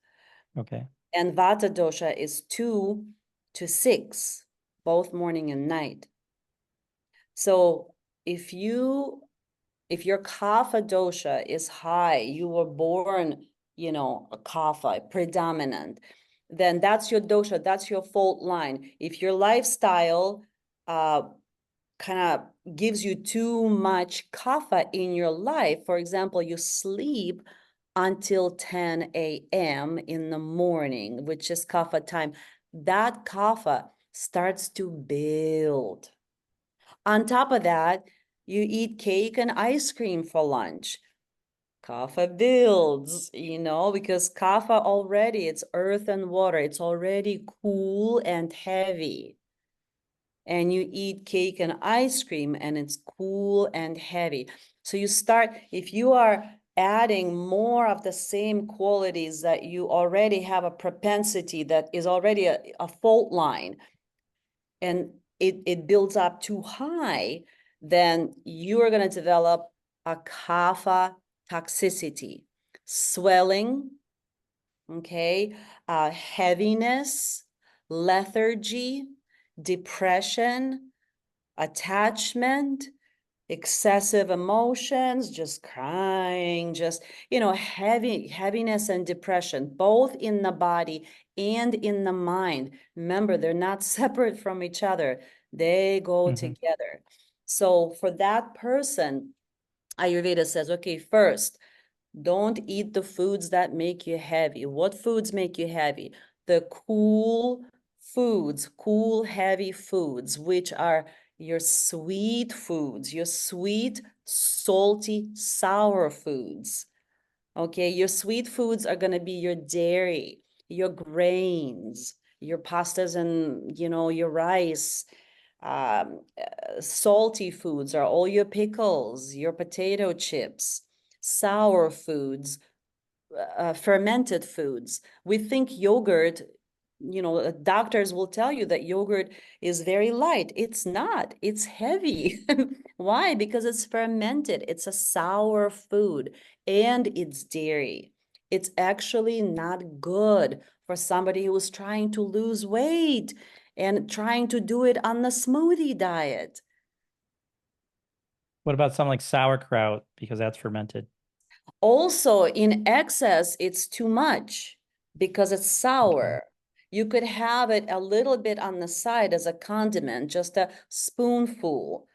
[SPEAKER 1] Okay.
[SPEAKER 4] And vata dosha is 2 to 6, both morning and night. So if your kapha dosha is high, you were born, a kapha predominant, then that's your dosha, that's your fault line. If your lifestyle kind of gives you too much kapha in your life, for example, you sleep until 10 a.m. in the morning, which is kapha time, that kapha starts to build. On top of that, you eat cake and ice cream for lunch. Kapha builds, because kapha already, it's earth and water. It's already cool and heavy. And you eat cake and ice cream and it's cool and heavy. So you start, if you are adding more of the same qualities that you already have a propensity that is already a fault line, and it builds up too high, then you are going to develop a kapha toxicity, swelling, okay, heaviness, lethargy, depression, attachment, excessive emotions, just crying, just, heaviness and depression, both in the body and in the mind. Remember, they're not separate from each other. They go together. So for that person, Ayurveda says, okay, first, don't eat the foods that make you heavy. What foods make you heavy? The cool foods, cool, heavy foods, which are your sweet foods, your sweet, salty, sour foods. Okay, your sweet foods are going to be your dairy, your grains, your pastas and, your rice. Salty foods are all your pickles, your potato chips. Sour foods, fermented foods. We think yogurt, doctors will tell you that yogurt is very light. It's not, it's heavy. Why? Because it's fermented. It's a sour food and it's dairy. It's actually not good for somebody who is trying to lose weight and trying to do it on the smoothie diet.
[SPEAKER 1] What about something like sauerkraut, because that's fermented?
[SPEAKER 4] Also, in excess, it's too much because it's sour. You could have it a little bit on the side as a condiment, just a spoonful.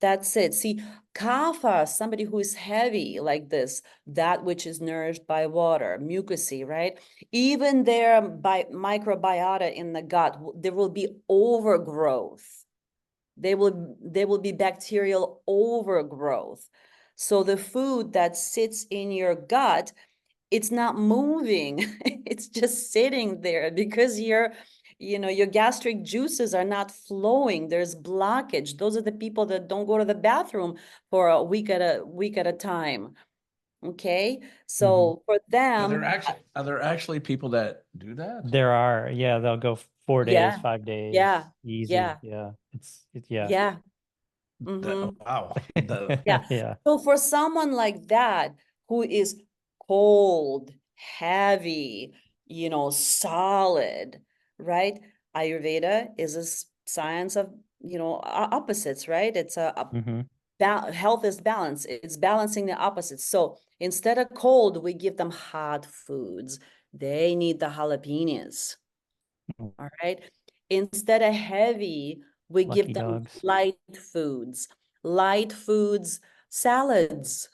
[SPEAKER 4] That's it. See, kapha, somebody who is heavy like this, that which is nourished by water, mucousy, right? Even their microbiota in the gut, there will be overgrowth. There will be bacterial overgrowth. So the food that sits in your gut, it's not moving. It's just sitting there because your gastric juices are not flowing. There's blockage. Those are the people that don't go to the bathroom for a week at a time. Okay, so for them,
[SPEAKER 2] Are there actually people that do that?
[SPEAKER 1] There are, yeah, they'll go 4 days,
[SPEAKER 4] yeah,
[SPEAKER 1] 5 days,
[SPEAKER 4] yeah,
[SPEAKER 1] easy.
[SPEAKER 4] yeah,
[SPEAKER 1] Yeah, yeah.
[SPEAKER 4] yeah. Mm-hmm.
[SPEAKER 2] Wow.
[SPEAKER 4] Yeah.
[SPEAKER 1] Yeah.
[SPEAKER 4] So for someone like that who is cold, heavy, solid, right? Ayurveda is a science of, opposites, right? It's
[SPEAKER 1] Mm-hmm.
[SPEAKER 4] health is balance. It's balancing the opposites. So instead of cold, we give them hot foods. They need the jalapenos. All right. Instead of heavy, we
[SPEAKER 1] Lucky
[SPEAKER 4] give them
[SPEAKER 1] dogs.
[SPEAKER 4] light foods. Light foods, salads.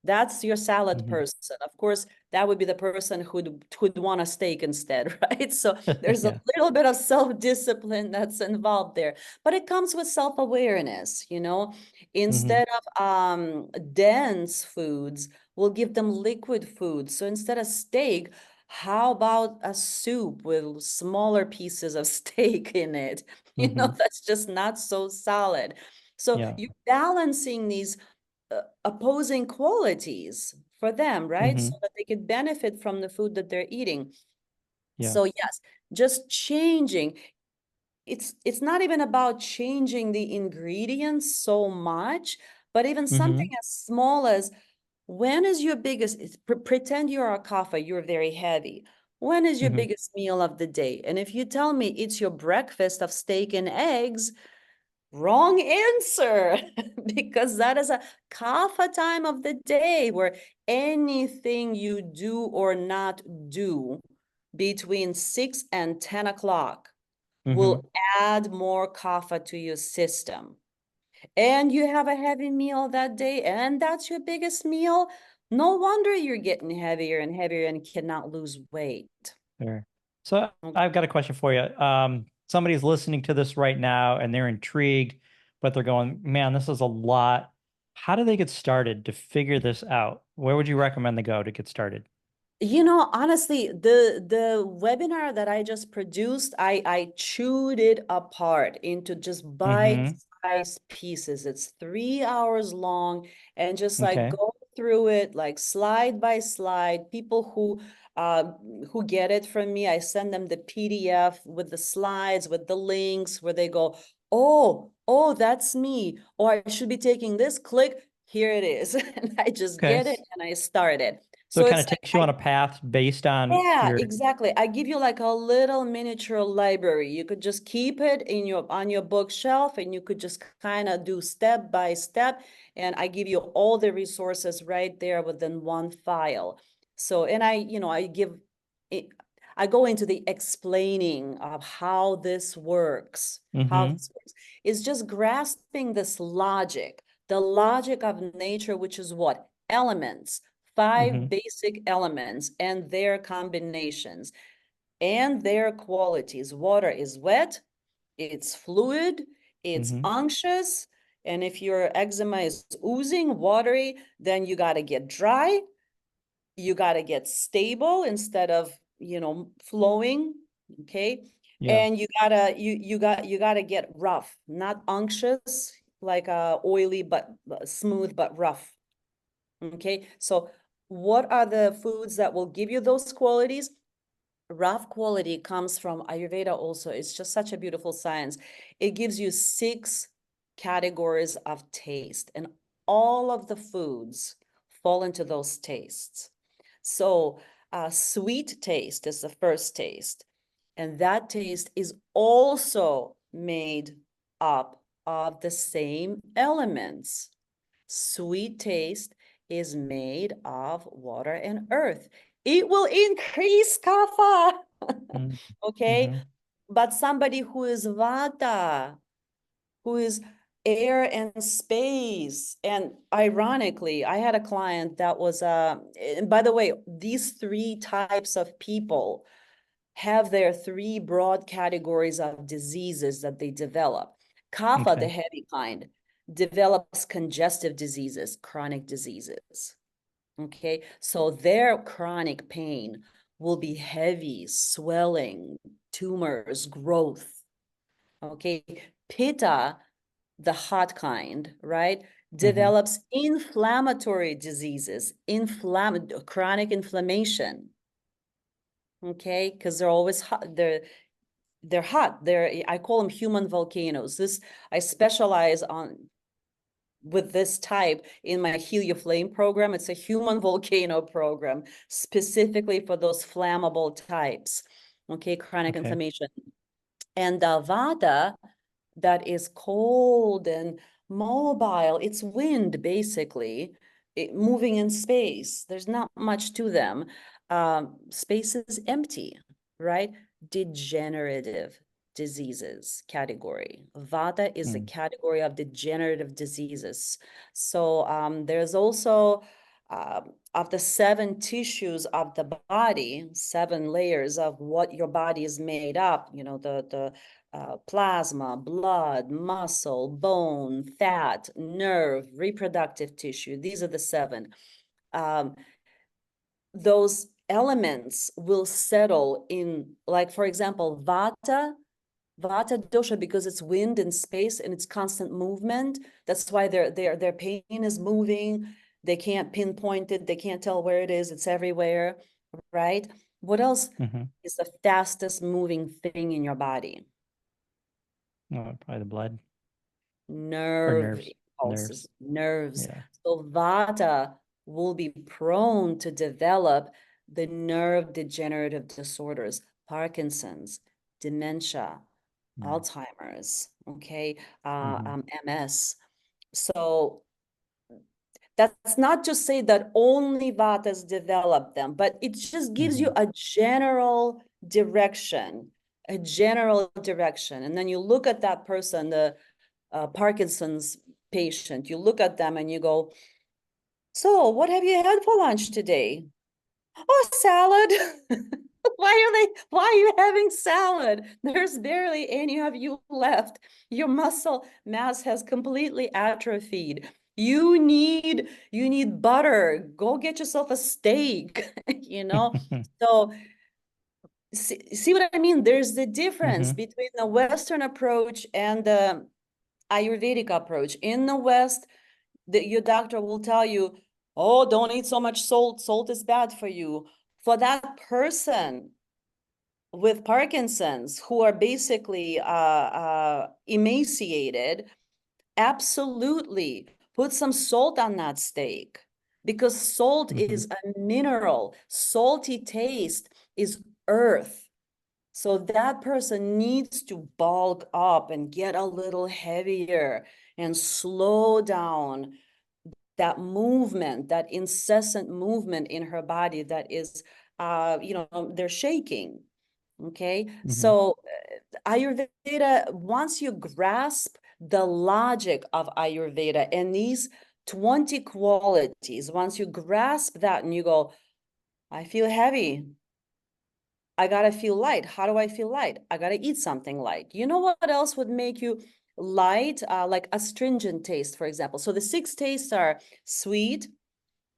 [SPEAKER 4] That's your salad
[SPEAKER 1] Mm-hmm.
[SPEAKER 4] person. Of course, that would be the person who'd want a steak instead, right? So there's a
[SPEAKER 1] Yeah.
[SPEAKER 4] little bit of self-discipline that's involved there, but it comes with self-awareness,
[SPEAKER 1] Mm-hmm.
[SPEAKER 4] Instead of dense foods, we'll give them liquid foods. So instead of steak, how about a soup with smaller pieces of steak in it?
[SPEAKER 1] Mm-hmm.
[SPEAKER 4] That's just not so solid. So
[SPEAKER 1] Yeah.
[SPEAKER 4] you're balancing these opposing qualities for them, right?
[SPEAKER 1] Mm-hmm.
[SPEAKER 4] So that they could benefit from the food that they're eating.
[SPEAKER 1] Yeah.
[SPEAKER 4] So yes, just changing. It's not even about changing the ingredients so much, but even something
[SPEAKER 1] Mm-hmm.
[SPEAKER 4] as small as when is your biggest, pretend you're a kapha, you're very heavy. When is your
[SPEAKER 1] Mm-hmm.
[SPEAKER 4] biggest meal of the day? And if you tell me it's your breakfast of steak and eggs, wrong answer, because that is a kapha time of the day where anything you do or not do between 6 and 10 o'clock
[SPEAKER 1] Mm-hmm.
[SPEAKER 4] will add more kapha to your system. And you have a heavy meal that day, and that's your biggest meal. No wonder you're getting heavier and heavier and cannot lose weight.
[SPEAKER 1] Sure. So
[SPEAKER 4] Okay.
[SPEAKER 1] I've got a question for you. Somebody's listening to this right now and they're intrigued, but they're going, man, this is a lot. How do they get started to figure this out? Where would you recommend they go to get started?
[SPEAKER 4] Honestly, the webinar that I just produced, I chewed it apart into just
[SPEAKER 1] Mm-hmm.
[SPEAKER 4] bite-sized pieces. It's 3 hours long, and just like
[SPEAKER 1] Okay.
[SPEAKER 4] go through it like slide by slide. People who get it from me, I send them the PDF with the slides, with the links where they go, oh, that's me. Or I should be taking this, click, here it is. And I just
[SPEAKER 1] Okay.
[SPEAKER 4] get it and I start it.
[SPEAKER 1] So it
[SPEAKER 4] So
[SPEAKER 1] kind
[SPEAKER 4] it's
[SPEAKER 1] of
[SPEAKER 4] like
[SPEAKER 1] takes you on a path based on
[SPEAKER 4] yeah,
[SPEAKER 1] your
[SPEAKER 4] exactly. I give you like a little miniature library. You could just keep it on your bookshelf, and you could just kind of do step by step. And I give you all the resources right there within one file. So, and I give it, I go into the explaining of how this works, how
[SPEAKER 1] mm-hmm.
[SPEAKER 4] this works. It's just grasping this logic, the logic of nature, which is what? Elements.
[SPEAKER 1] Mm-hmm.
[SPEAKER 4] 5 basic elements and their combinations and their qualities. Water is wet, it's fluid, it's
[SPEAKER 1] Mm-hmm.
[SPEAKER 4] unctuous, and if your eczema is oozing, watery, then you got to get dry, you got to get stable instead of, flowing, okay?
[SPEAKER 1] Yeah.
[SPEAKER 4] And you gotta get rough, not unctuous, like oily but smooth but rough. Okay, so what are the foods that will give you those qualities? Rough quality comes from Ayurveda also. It's just such a beautiful science. It gives you 6 categories of taste, and all of the foods fall into those tastes. So sweet taste is the first taste, and that taste is also made up of the same elements. Sweet taste is made of water and earth. it will increase kapha.
[SPEAKER 1] Mm,
[SPEAKER 4] Okay.
[SPEAKER 1] mhm.
[SPEAKER 4] But somebody who is vata, who is air and space, and ironically, I had a client that was, and by the way, these three types of people have their three broad categories of diseases that they develop. Kapha, the
[SPEAKER 1] Okay.
[SPEAKER 4] heavy kind, develops congestive diseases, chronic diseases. Okay, so their chronic pain will be heavy, swelling, tumors, growth. Okay, Pitta, the hot kind, right, develops inflammatory diseases, chronic inflammation. Okay, because they're always hot. They're hot. I call them human volcanoes. I specialize with this type in my Heal Your Flame program. It's a human volcano program specifically for those flammable types. Okay, chronic
[SPEAKER 1] Okay.
[SPEAKER 4] inflammation. And Vata, that is cold and mobile. It's wind, basically, moving in space. There's not much to them. Space is empty, right? Degenerative diseases category. Vata is a
[SPEAKER 1] Mm.
[SPEAKER 4] category of degenerative diseases. So there's also of the 7 tissues of the body, 7 layers of what your body is made up, you know, the plasma, blood, muscle, bone, fat, nerve, reproductive tissue. These are the 7. Those elements will settle in, like, for example, Vata dosha, because it's wind and space and it's constant movement. That's why their pain is moving. They can't pinpoint it. They can't tell where it is. It's everywhere, right? What else is the fastest moving thing in your body?
[SPEAKER 1] Oh, probably the blood or
[SPEAKER 4] Nerve
[SPEAKER 1] nerves.
[SPEAKER 4] impulses, nerves.
[SPEAKER 1] Yeah.
[SPEAKER 4] So Vata will be prone to develop the nerve degenerative disorders, Parkinson's, dementia,
[SPEAKER 1] Mm.
[SPEAKER 4] Alzheimer's, okay,
[SPEAKER 1] Mhm.
[SPEAKER 4] MS. So that's not to say that only Vatas develop them, but it just gives you a general direction, And then you look at that person, the Parkinson's patient, you look at them and you go, so what have you had for lunch today? Oh, salad. Why are you having salad? There's barely any of you left. Your muscle mass has completely atrophied. You need butter. Go get yourself a steak, you know? So see what I mean? There's the difference between the Western approach and the Ayurvedic approach. In the West, your doctor will tell you, oh, don't eat so much salt. Salt is bad for you. For that person with Parkinson's who are basically emaciated, absolutely put some salt on that steak, because salt is a mineral. Salty taste is earth. So that person needs to bulk up and get a little heavier and slow down that movement, that incessant movement in her body that is, they're shaking. Okay. So Ayurveda, once you grasp the logic of Ayurveda and these 20 qualities, once you grasp that and you go, I feel heavy, I gotta feel light. How do I feel light? I gotta eat something light. You know what else would make you light? Like astringent taste, for example. So the 6 tastes are sweet,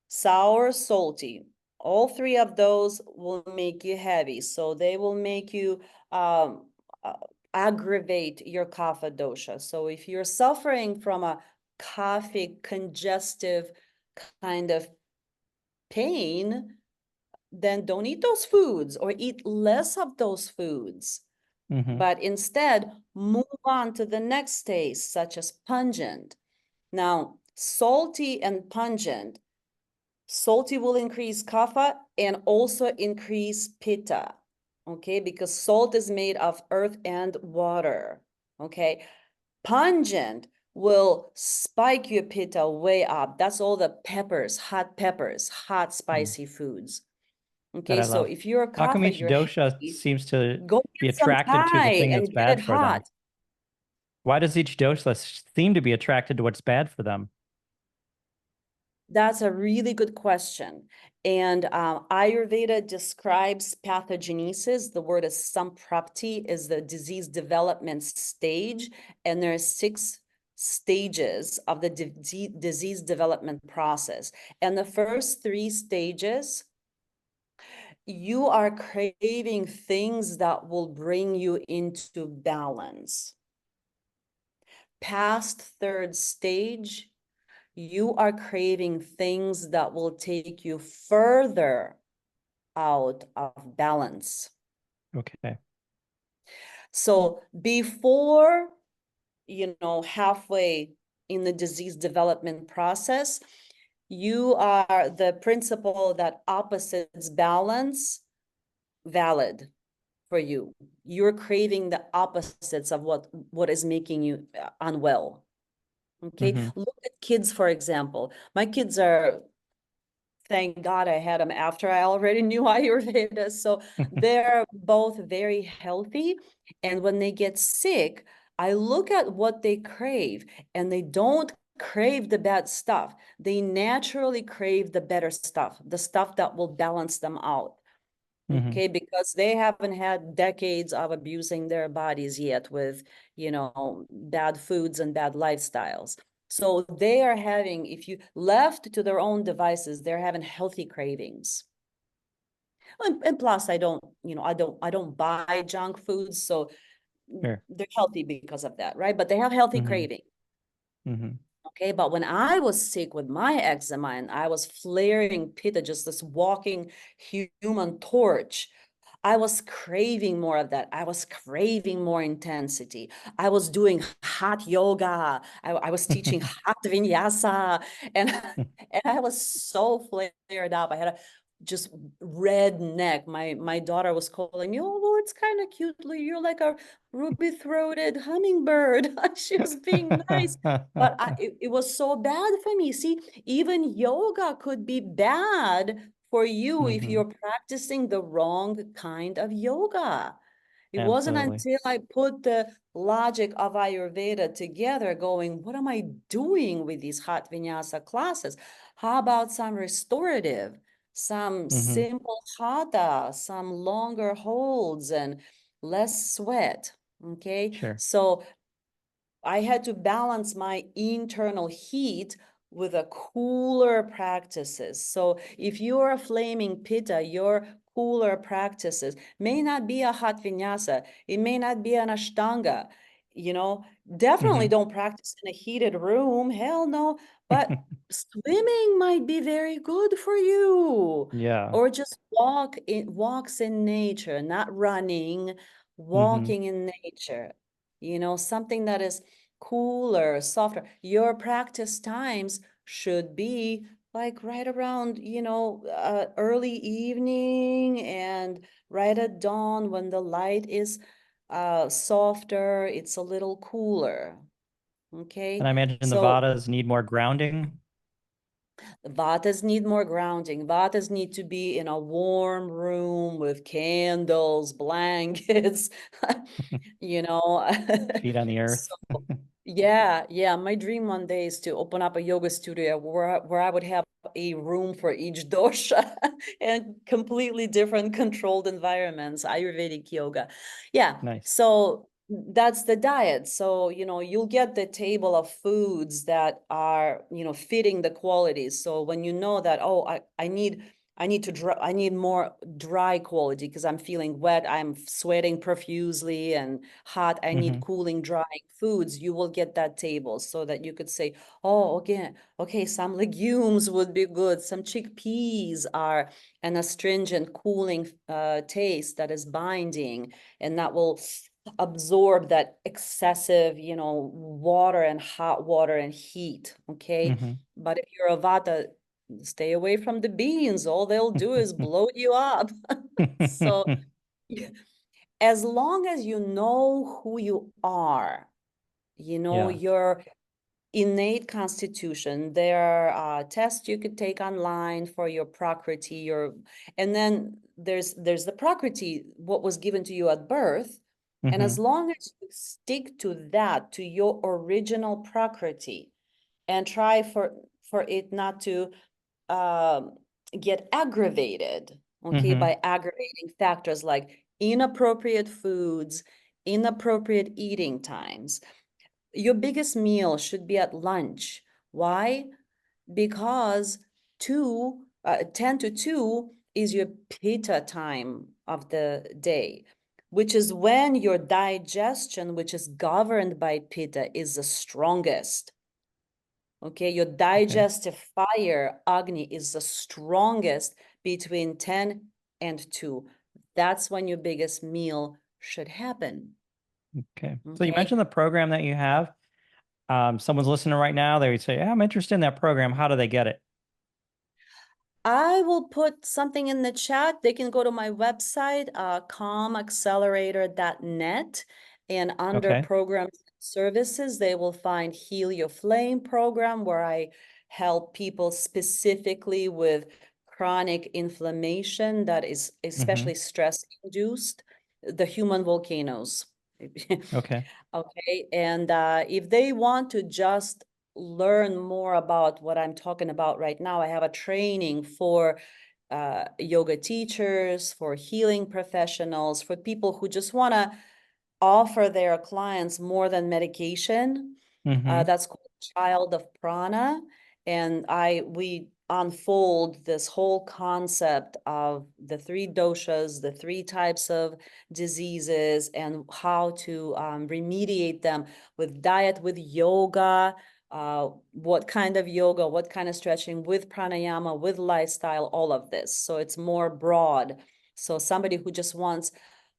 [SPEAKER 4] sour, salty. All 3 of those will make you heavy. So they will make you um, uh, aggravate your kapha dosha. So if you're suffering from a kaphic congestive kind of pain, then don't eat those foods or eat less of those foods. But instead, move on to the next taste, such as pungent. Now, salty and pungent. Salty will increase kapha and also increase pitta, okay? Because salt is made of earth and water, okay? Pungent will spike your pitta way up. That's all the peppers, hot spicy foods. Okay, so if you're a
[SPEAKER 1] How come
[SPEAKER 4] kapha,
[SPEAKER 1] each
[SPEAKER 4] you're
[SPEAKER 1] dosha
[SPEAKER 4] heavy,
[SPEAKER 1] seems to
[SPEAKER 4] go
[SPEAKER 1] be
[SPEAKER 4] get some
[SPEAKER 1] attracted to the
[SPEAKER 4] Thai
[SPEAKER 1] thing that's
[SPEAKER 4] and get it
[SPEAKER 1] bad for them?
[SPEAKER 4] hot.
[SPEAKER 1] Why does each dosha seem to be attracted to what's bad for them?
[SPEAKER 4] That's a really good question. And Ayurveda describes pathogenesis. The word is samprapti, is the disease development stage. And there are 6 stages of the disease development process. And the first 3 stages, you are craving things that will bring you into balance. Past 3rd stage, you are craving things that will take you further out of balance.
[SPEAKER 1] Okay.
[SPEAKER 4] So before, halfway in the disease development process, you are the principle that opposites balance valid for you. You're craving the opposites of what is making you unwell. Okay, look at kids, for example. My kids are, thank God I had them after I already knew Ayurveda. So they're both very healthy. And when they get sick, I look at what they crave, and they don't crave the bad stuff. They naturally crave the better stuff, the stuff that will balance them out. Okay, because they haven't had decades of abusing their bodies yet with, bad foods and bad lifestyles. So they are having, if you left to their own devices, they're having healthy cravings. And plus, I don't buy junk foods, so
[SPEAKER 1] Sure.
[SPEAKER 4] they're healthy because of that, right? But they have healthy craving. Okay, but when I was sick with my eczema and I was flaring pitta, just this walking human torch, I was craving more of that. I was craving more intensity. I was doing hot yoga. I was teaching hot vinyasa, and and I was so flared up. I had a just red neck. My daughter was calling me, "Oh, well, it's kind of cute. You're like a ruby-throated hummingbird." She was being nice, but it was so bad for me. See, even yoga could be bad for you if you're practicing the wrong kind of yoga. It wasn't until I put the logic of Ayurveda together going, what am I doing with these hot vinyasa classes? How about some restorative, some simple hatha, some longer holds and less sweat? Okay.
[SPEAKER 1] Sure.
[SPEAKER 4] So I had to balance my internal heat with a cooler practices. So if you're a flaming pitta, your cooler practices may not be a hot vinyasa. It may not be an ashtanga. Definitely don't practice in a heated room. Hell no. But swimming might be very good for you.
[SPEAKER 1] Yeah.
[SPEAKER 4] Or just walks in nature, not running, walking in nature. Something that is cooler, softer. Your practice times should be like right around, early evening and right at dawn when the light is softer, it's a little cooler. Okay.
[SPEAKER 1] And I imagine the
[SPEAKER 4] So
[SPEAKER 1] vadas need more grounding.
[SPEAKER 4] vatas need more grounding. Vatas need to be in a warm room with candles, blankets,
[SPEAKER 1] Feet on the earth.
[SPEAKER 4] So, yeah. My dream one day is to open up a yoga studio where I would have a room for each dosha and completely different controlled environments, Ayurvedic yoga. Yeah.
[SPEAKER 1] Nice.
[SPEAKER 4] So that's the diet. So, you'll get the table of foods that are, fitting the qualities. So when you know that, oh, I need more dry quality because I'm feeling wet, I'm sweating profusely, and hot, I need cooling, drying foods, you will get that table so that you could say, oh, okay, some legumes would be good. Some chickpeas are an astringent, cooling taste that is binding, and that will absorb that excessive, water and hot water and heat. Okay. But if you're a vata, stay away from the beans. All they'll do is bloat you up. So as long as you know who you are,
[SPEAKER 1] Yeah.
[SPEAKER 4] your innate constitution. There are tests you could take online for your prakriti, and then there's the prakriti, what was given to you at birth. And as long as you stick to that, to your original prakriti, and try for it not to get aggravated, okay, by aggravating factors like inappropriate foods, inappropriate eating times. Your biggest meal should be at lunch. Why? Because 10 to 2 is your pitta time of the day, which is when your digestion, which is governed by pitta, is the strongest. Okay, your digestive fire, Agni, is the strongest between 10 and 2. That's when your biggest meal should happen.
[SPEAKER 1] Okay. So you mentioned the program that you have. Someone's listening right now. They would say, yeah, I'm interested in that program. How do they get it?
[SPEAKER 4] I will put something in the chat. They can go to my website, calmaccelerator.net, and under programs and services, they will find Heal Your Flame program, where I help people specifically with chronic inflammation that is especially stress-induced, the human volcanoes.
[SPEAKER 1] Okay.
[SPEAKER 4] Okay, and if they want to just learn more about what I'm talking about right now, I have a training for yoga teachers, for healing professionals, for people who just want to offer their clients more than medication. That's called Child of Prana. And we unfold this whole concept of the 3 doshas, the 3 types of diseases, and how to remediate them with diet, with yoga, what kind of yoga, what kind of stretching, with pranayama, with lifestyle, all of this. So it's more broad. So somebody who just wants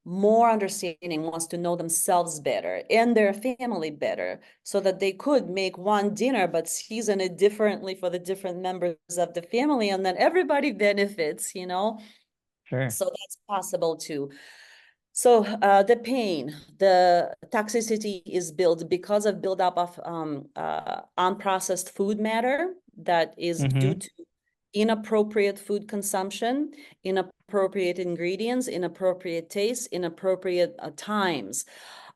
[SPEAKER 4] more understanding, wants to know themselves better and their family better, so that they could make one dinner but season it differently for the different members of the family, and then everybody benefits, you know.
[SPEAKER 1] Sure.
[SPEAKER 4] So that's possible too. So the pain, the toxicity is built because of buildup of unprocessed food matter that is due to inappropriate food consumption, inappropriate ingredients, inappropriate taste, inappropriate times.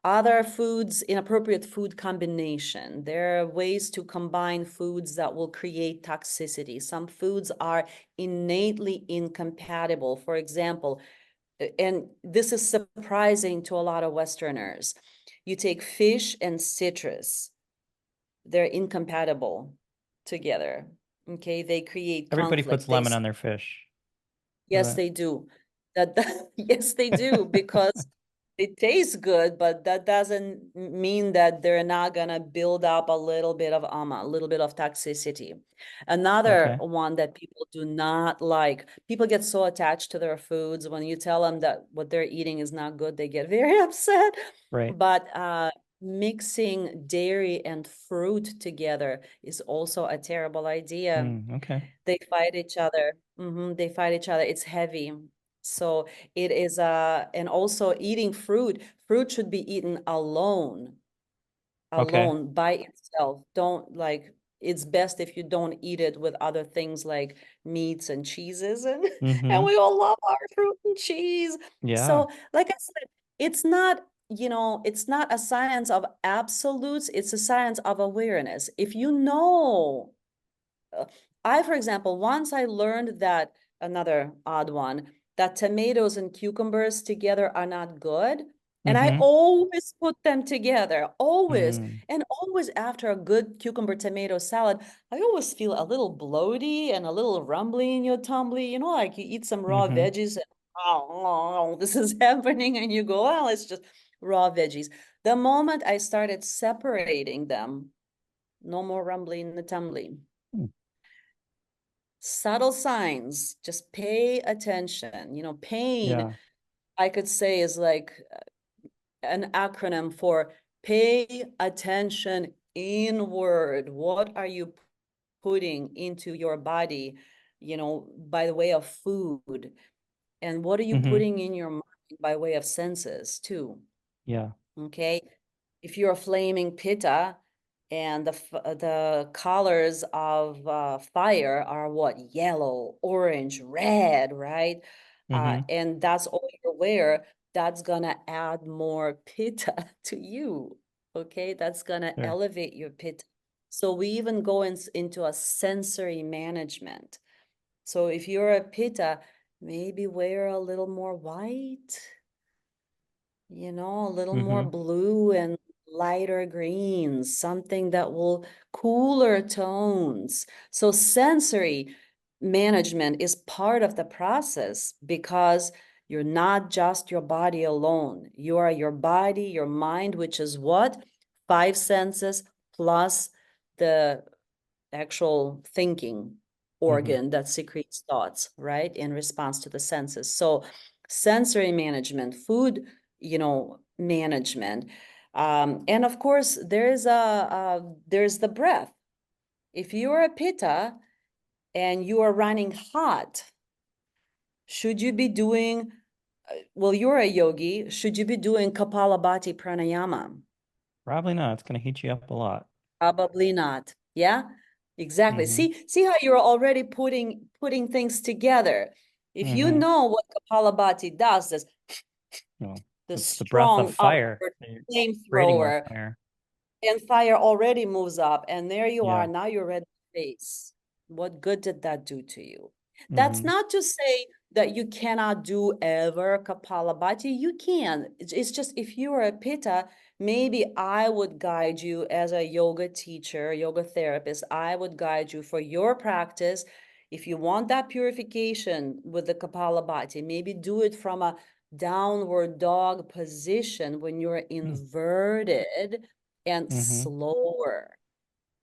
[SPEAKER 4] Other foods, inappropriate food combination. There are ways to combine foods that will create toxicity. Some foods are innately incompatible. For example, and this is surprising to a lot of Westerners, you take fish and citrus, they're incompatible together. Okay, they create
[SPEAKER 1] Everybody
[SPEAKER 4] conflict.
[SPEAKER 1] puts lemon on their fish.
[SPEAKER 4] Yes, they do. Yes, they do, because it tastes good, but that doesn't mean that they're not gonna build up a little bit of a little bit of toxicity. Another one that people do not like, people get so attached to their foods. When you tell them that what they're eating is not good, they get very upset.
[SPEAKER 1] Right.
[SPEAKER 4] But mixing dairy and fruit together is also a terrible idea.
[SPEAKER 1] Okay.
[SPEAKER 4] They fight each other. They fight each other. It's heavy. So it is and also eating fruit should be eaten alone by itself. Don't, like, it's best if you don't eat it with other things like meats and cheeses, and and we all love our fruit and cheese. So like I said, it's not, it's not a science of absolutes, it's a science of awareness. If you know, for example, once I learned that, another odd one, that tomatoes and cucumbers together are not good. And I always put them together, always. And always after a good cucumber tomato salad, I always feel a little bloaty and a little rumbly in your tummy, like you eat some raw veggies and, oh, this is happening. And you go, well, it's just raw veggies. The moment I started separating them, no more rumbling in the tummy. Subtle signs, just pay attention. Pain, I could say, is like an acronym for pay attention inward. What are you putting into your body, by the way of food? And what are you putting in your mind by way of senses too?
[SPEAKER 1] Yeah.
[SPEAKER 4] Okay. If you're flaming pitta, And the colors of fire are what? Yellow, orange, red, right? And that's all you're aware. That's gonna add more pitta to you. Okay, that's gonna
[SPEAKER 1] Sure.
[SPEAKER 4] elevate your pitta. So we even go into a sensory management. So if you're a pitta, maybe wear a little more white, you know, a little more blue and lighter greens, something that will cooler tones. So sensory management is part of the process because you're not just your body alone. You are your body, your mind, which is what? 5 senses plus the actual thinking organ that secretes thoughts, right? In response to the senses. So sensory management, food, you know, management. And of course, there's the breath. If you're a pitta and you are running hot, should you be doing, well, you're a yogi, should you be doing Kapalabhati pranayama?
[SPEAKER 1] Probably not. It's going to heat you up a lot.
[SPEAKER 4] Probably not. Yeah, exactly. See how you're already putting things together. If you know what Kapalabhati does, this
[SPEAKER 1] Well,
[SPEAKER 4] the
[SPEAKER 1] it's the breath of
[SPEAKER 4] strong
[SPEAKER 1] fire.
[SPEAKER 4] upward
[SPEAKER 1] You're creating more
[SPEAKER 4] flamethrower,
[SPEAKER 1] fire.
[SPEAKER 4] and fire already moves up, and there you are.
[SPEAKER 1] Yeah.
[SPEAKER 4] Now you're ready to face. What good did that do to you? That's not to say that you cannot do ever Kapalabhati. You can. It's just if you are a pitta, maybe I would guide you as a yoga teacher, yoga therapist. I would guide you for your practice. If you want that purification with the Kapalabhati, maybe do it from a downward dog position when you're inverted and slower,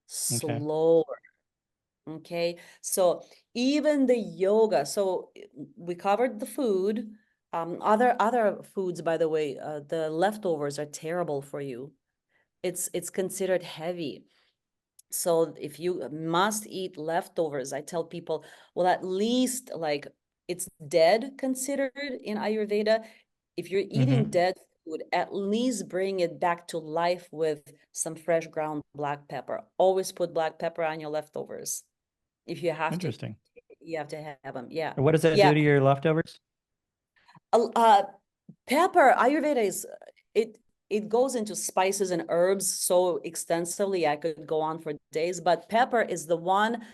[SPEAKER 1] Okay.
[SPEAKER 4] slower. Okay, so even the yoga, so we covered the food. Other foods, by the way, the leftovers are terrible for you. It's considered heavy. So if you must eat leftovers, I tell people, well, at least like it's dead considered in Ayurveda. If you're eating dead food, at least bring it back to life with some fresh ground black pepper. Always put black pepper on your leftovers. If you have to,
[SPEAKER 1] Interesting.
[SPEAKER 4] you have to have them. Yeah.
[SPEAKER 1] And what does that
[SPEAKER 4] Yeah.
[SPEAKER 1] do to your leftovers?
[SPEAKER 4] Pepper, Ayurveda is, it goes into spices and herbs so extensively. I could go on for days, but pepper is the one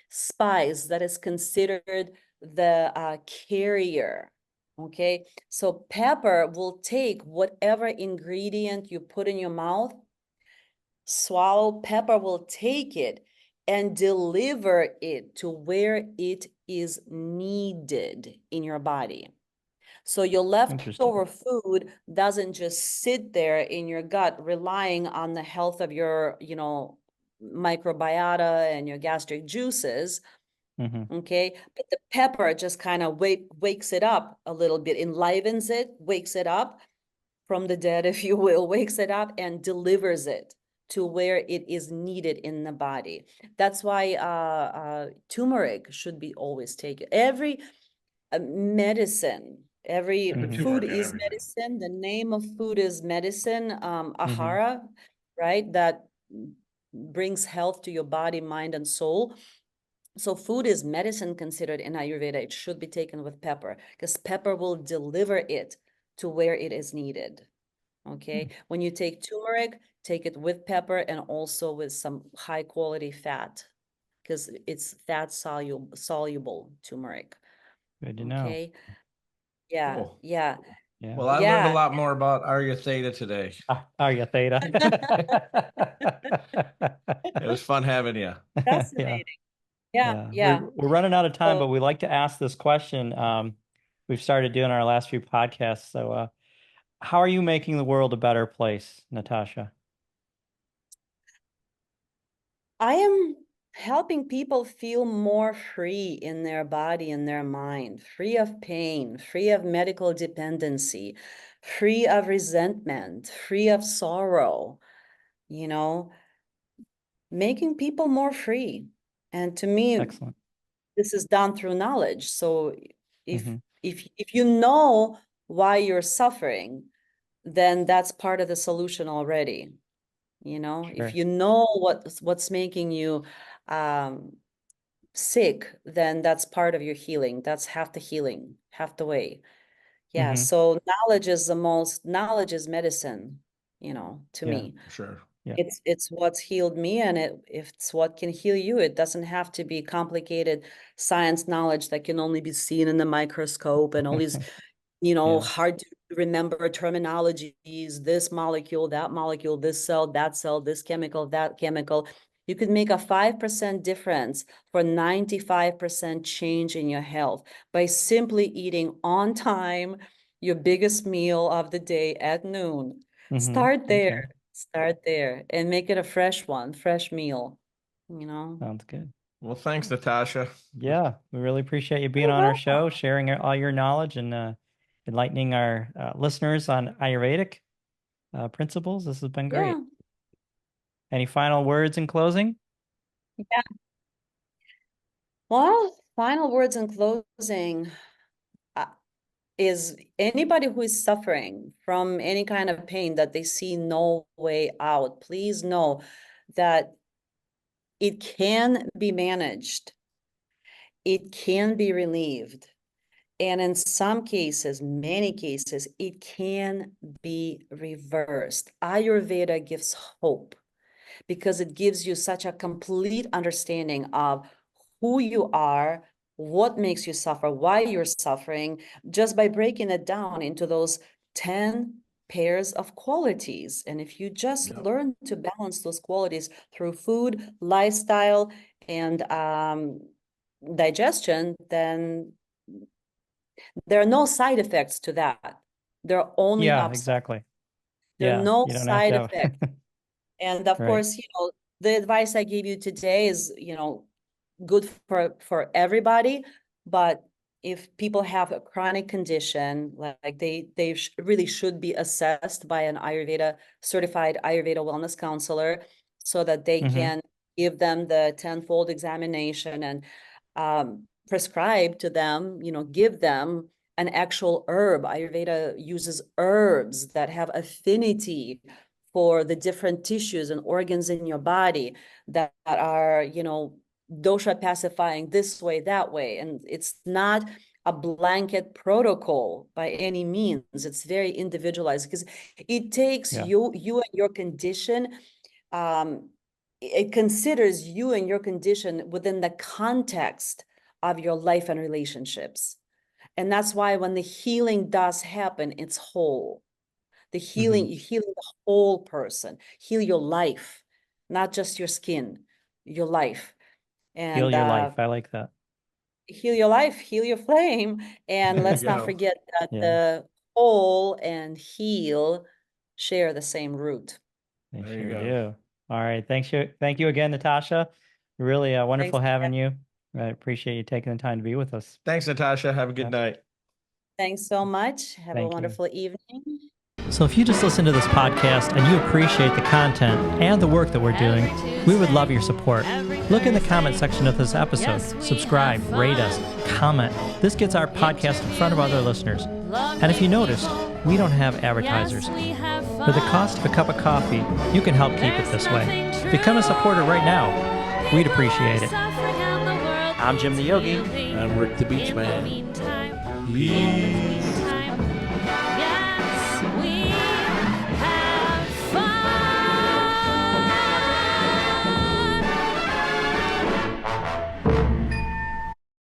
[SPEAKER 4] spice that is considered the carrier. Okay. So pepper will take whatever ingredient you put in your mouth, swallow, pepper will take it and deliver it to where it is needed in your body. So your leftover food doesn't just sit there in your gut relying on the health of your, you know, microbiota and your gastric juices. Okay. But the pepper just kind of wakes it up a little bit, enlivens it, wakes it up from the dead, if you will, wakes it up and delivers it to where it is needed in the body. That's why turmeric should be always taken. Every medicine, every food is medicine. The name of food is medicine, ahara, right? That brings health to your body, mind, and soul. So food is medicine considered in Ayurveda. It should be taken with pepper because pepper will deliver it to where it is needed. Okay. When you take turmeric, take it with pepper and also with some high quality fat because it's fat soluble turmeric.
[SPEAKER 1] Good to know.
[SPEAKER 4] Okay. Yeah.
[SPEAKER 2] Cool.
[SPEAKER 4] Yeah.
[SPEAKER 1] Yeah.
[SPEAKER 2] Well, I learned a lot more about Ayurveda today.
[SPEAKER 1] Ayurveda.
[SPEAKER 2] It was fun having you.
[SPEAKER 4] Fascinating. Yeah.
[SPEAKER 1] We're running out of time,
[SPEAKER 4] So
[SPEAKER 1] but we like to ask this question. We've started doing our last few podcasts. So, how are you making the world a better place, Natasha?
[SPEAKER 4] I am helping people feel more free in their body and their mind, free of pain, free of medical dependency, free of resentment, free of sorrow, you know, making people more free. And to me,
[SPEAKER 1] Excellent.
[SPEAKER 4] this is done through knowledge. So if
[SPEAKER 1] Mhm.
[SPEAKER 4] if you know why you're suffering, then that's part of the solution already. If
[SPEAKER 1] Sure.
[SPEAKER 4] you know what's making you sick, then that's part of your healing. That's half the healing, half the way. Yeah.
[SPEAKER 1] Mhm.
[SPEAKER 4] So knowledge is medicine, to
[SPEAKER 1] Yeah.
[SPEAKER 4] me.
[SPEAKER 2] Sure.
[SPEAKER 1] Yeah.
[SPEAKER 4] It's what's healed me, and it's what can heal you. It doesn't have to be complicated science knowledge that can only be seen in the microscope and all these,
[SPEAKER 1] Yeah.
[SPEAKER 4] hard to remember terminologies, this molecule, this cell, this chemical, that chemical. You could make a 5% difference for 95% change in your health by simply eating on time your biggest meal of the day at noon. Start there.
[SPEAKER 1] Okay.
[SPEAKER 4] Start there and make it a fresh meal,
[SPEAKER 1] Sounds good.
[SPEAKER 2] Well, thanks, Natasha.
[SPEAKER 1] Yeah, we really appreciate you being
[SPEAKER 4] You're
[SPEAKER 1] on our
[SPEAKER 4] welcome.
[SPEAKER 1] show, sharing all your knowledge and enlightening our listeners on Ayurvedic principles. This has been great.
[SPEAKER 4] Yeah.
[SPEAKER 1] Any final words in closing?
[SPEAKER 4] Yeah. Well, final words in closing is anybody who is suffering from any kind of pain that they see no way out, please know that it can be managed. It can be relieved. And in some cases, many cases, it can be reversed. Ayurveda gives hope because it gives you such a complete understanding of who you are, what makes you suffer, why you're suffering, just by breaking it down into those 10 pairs of qualities. And if you just learn to balance those qualities through food, lifestyle, and digestion, then there are no side effects to that. There are only
[SPEAKER 1] Yeah,
[SPEAKER 4] upsides.
[SPEAKER 1] exactly.
[SPEAKER 4] There are
[SPEAKER 1] Yeah,
[SPEAKER 4] no
[SPEAKER 1] you don't have
[SPEAKER 4] side
[SPEAKER 1] to
[SPEAKER 4] effects.
[SPEAKER 1] have.
[SPEAKER 4] And of
[SPEAKER 1] Right.
[SPEAKER 4] course, the advice I gave you today is, good for everybody. But if people have a chronic condition, like they really should be assessed by an certified Ayurveda wellness counselor so that they can give them the tenfold examination and prescribe to them, give them an actual herb. Ayurveda uses herbs that have affinity for the different tissues and organs in your body that are, dosha pacifying this way, that way. And it's not a blanket protocol by any means. It's very individualized because it takes you and your condition. It considers you and your condition within the context of your life and relationships. And that's why when the healing does happen, it's whole. You healing the whole person, heal your life, not just your skin, your life.
[SPEAKER 1] Heal
[SPEAKER 4] And
[SPEAKER 1] your life. I like that.
[SPEAKER 4] heal your life, heal your flame. And let's not forget that the whole and heal share the same root.
[SPEAKER 1] They
[SPEAKER 2] There you
[SPEAKER 1] sure
[SPEAKER 2] go.
[SPEAKER 1] do. All right. Thank you again, Natasha. Really wonderful
[SPEAKER 4] Thanks.
[SPEAKER 1] having you. I appreciate you taking the time to be with us.
[SPEAKER 2] Thanks, Natasha. Have a good night.
[SPEAKER 4] Thanks so much. Have a
[SPEAKER 1] Thank you.
[SPEAKER 4] wonderful evening.
[SPEAKER 1] So if you just listen to this podcast and you appreciate the content and the work that we're doing, we would love your support. Look in the comment section of this episode. Subscribe, rate us, comment. This gets our podcast in front of other listeners. And if you noticed, we don't have advertisers. For the cost of a cup of coffee, you can help keep it this way. Become a supporter right now. We'd appreciate it. I'm Jim the Yogi.
[SPEAKER 2] I'm Rick the Beach Man.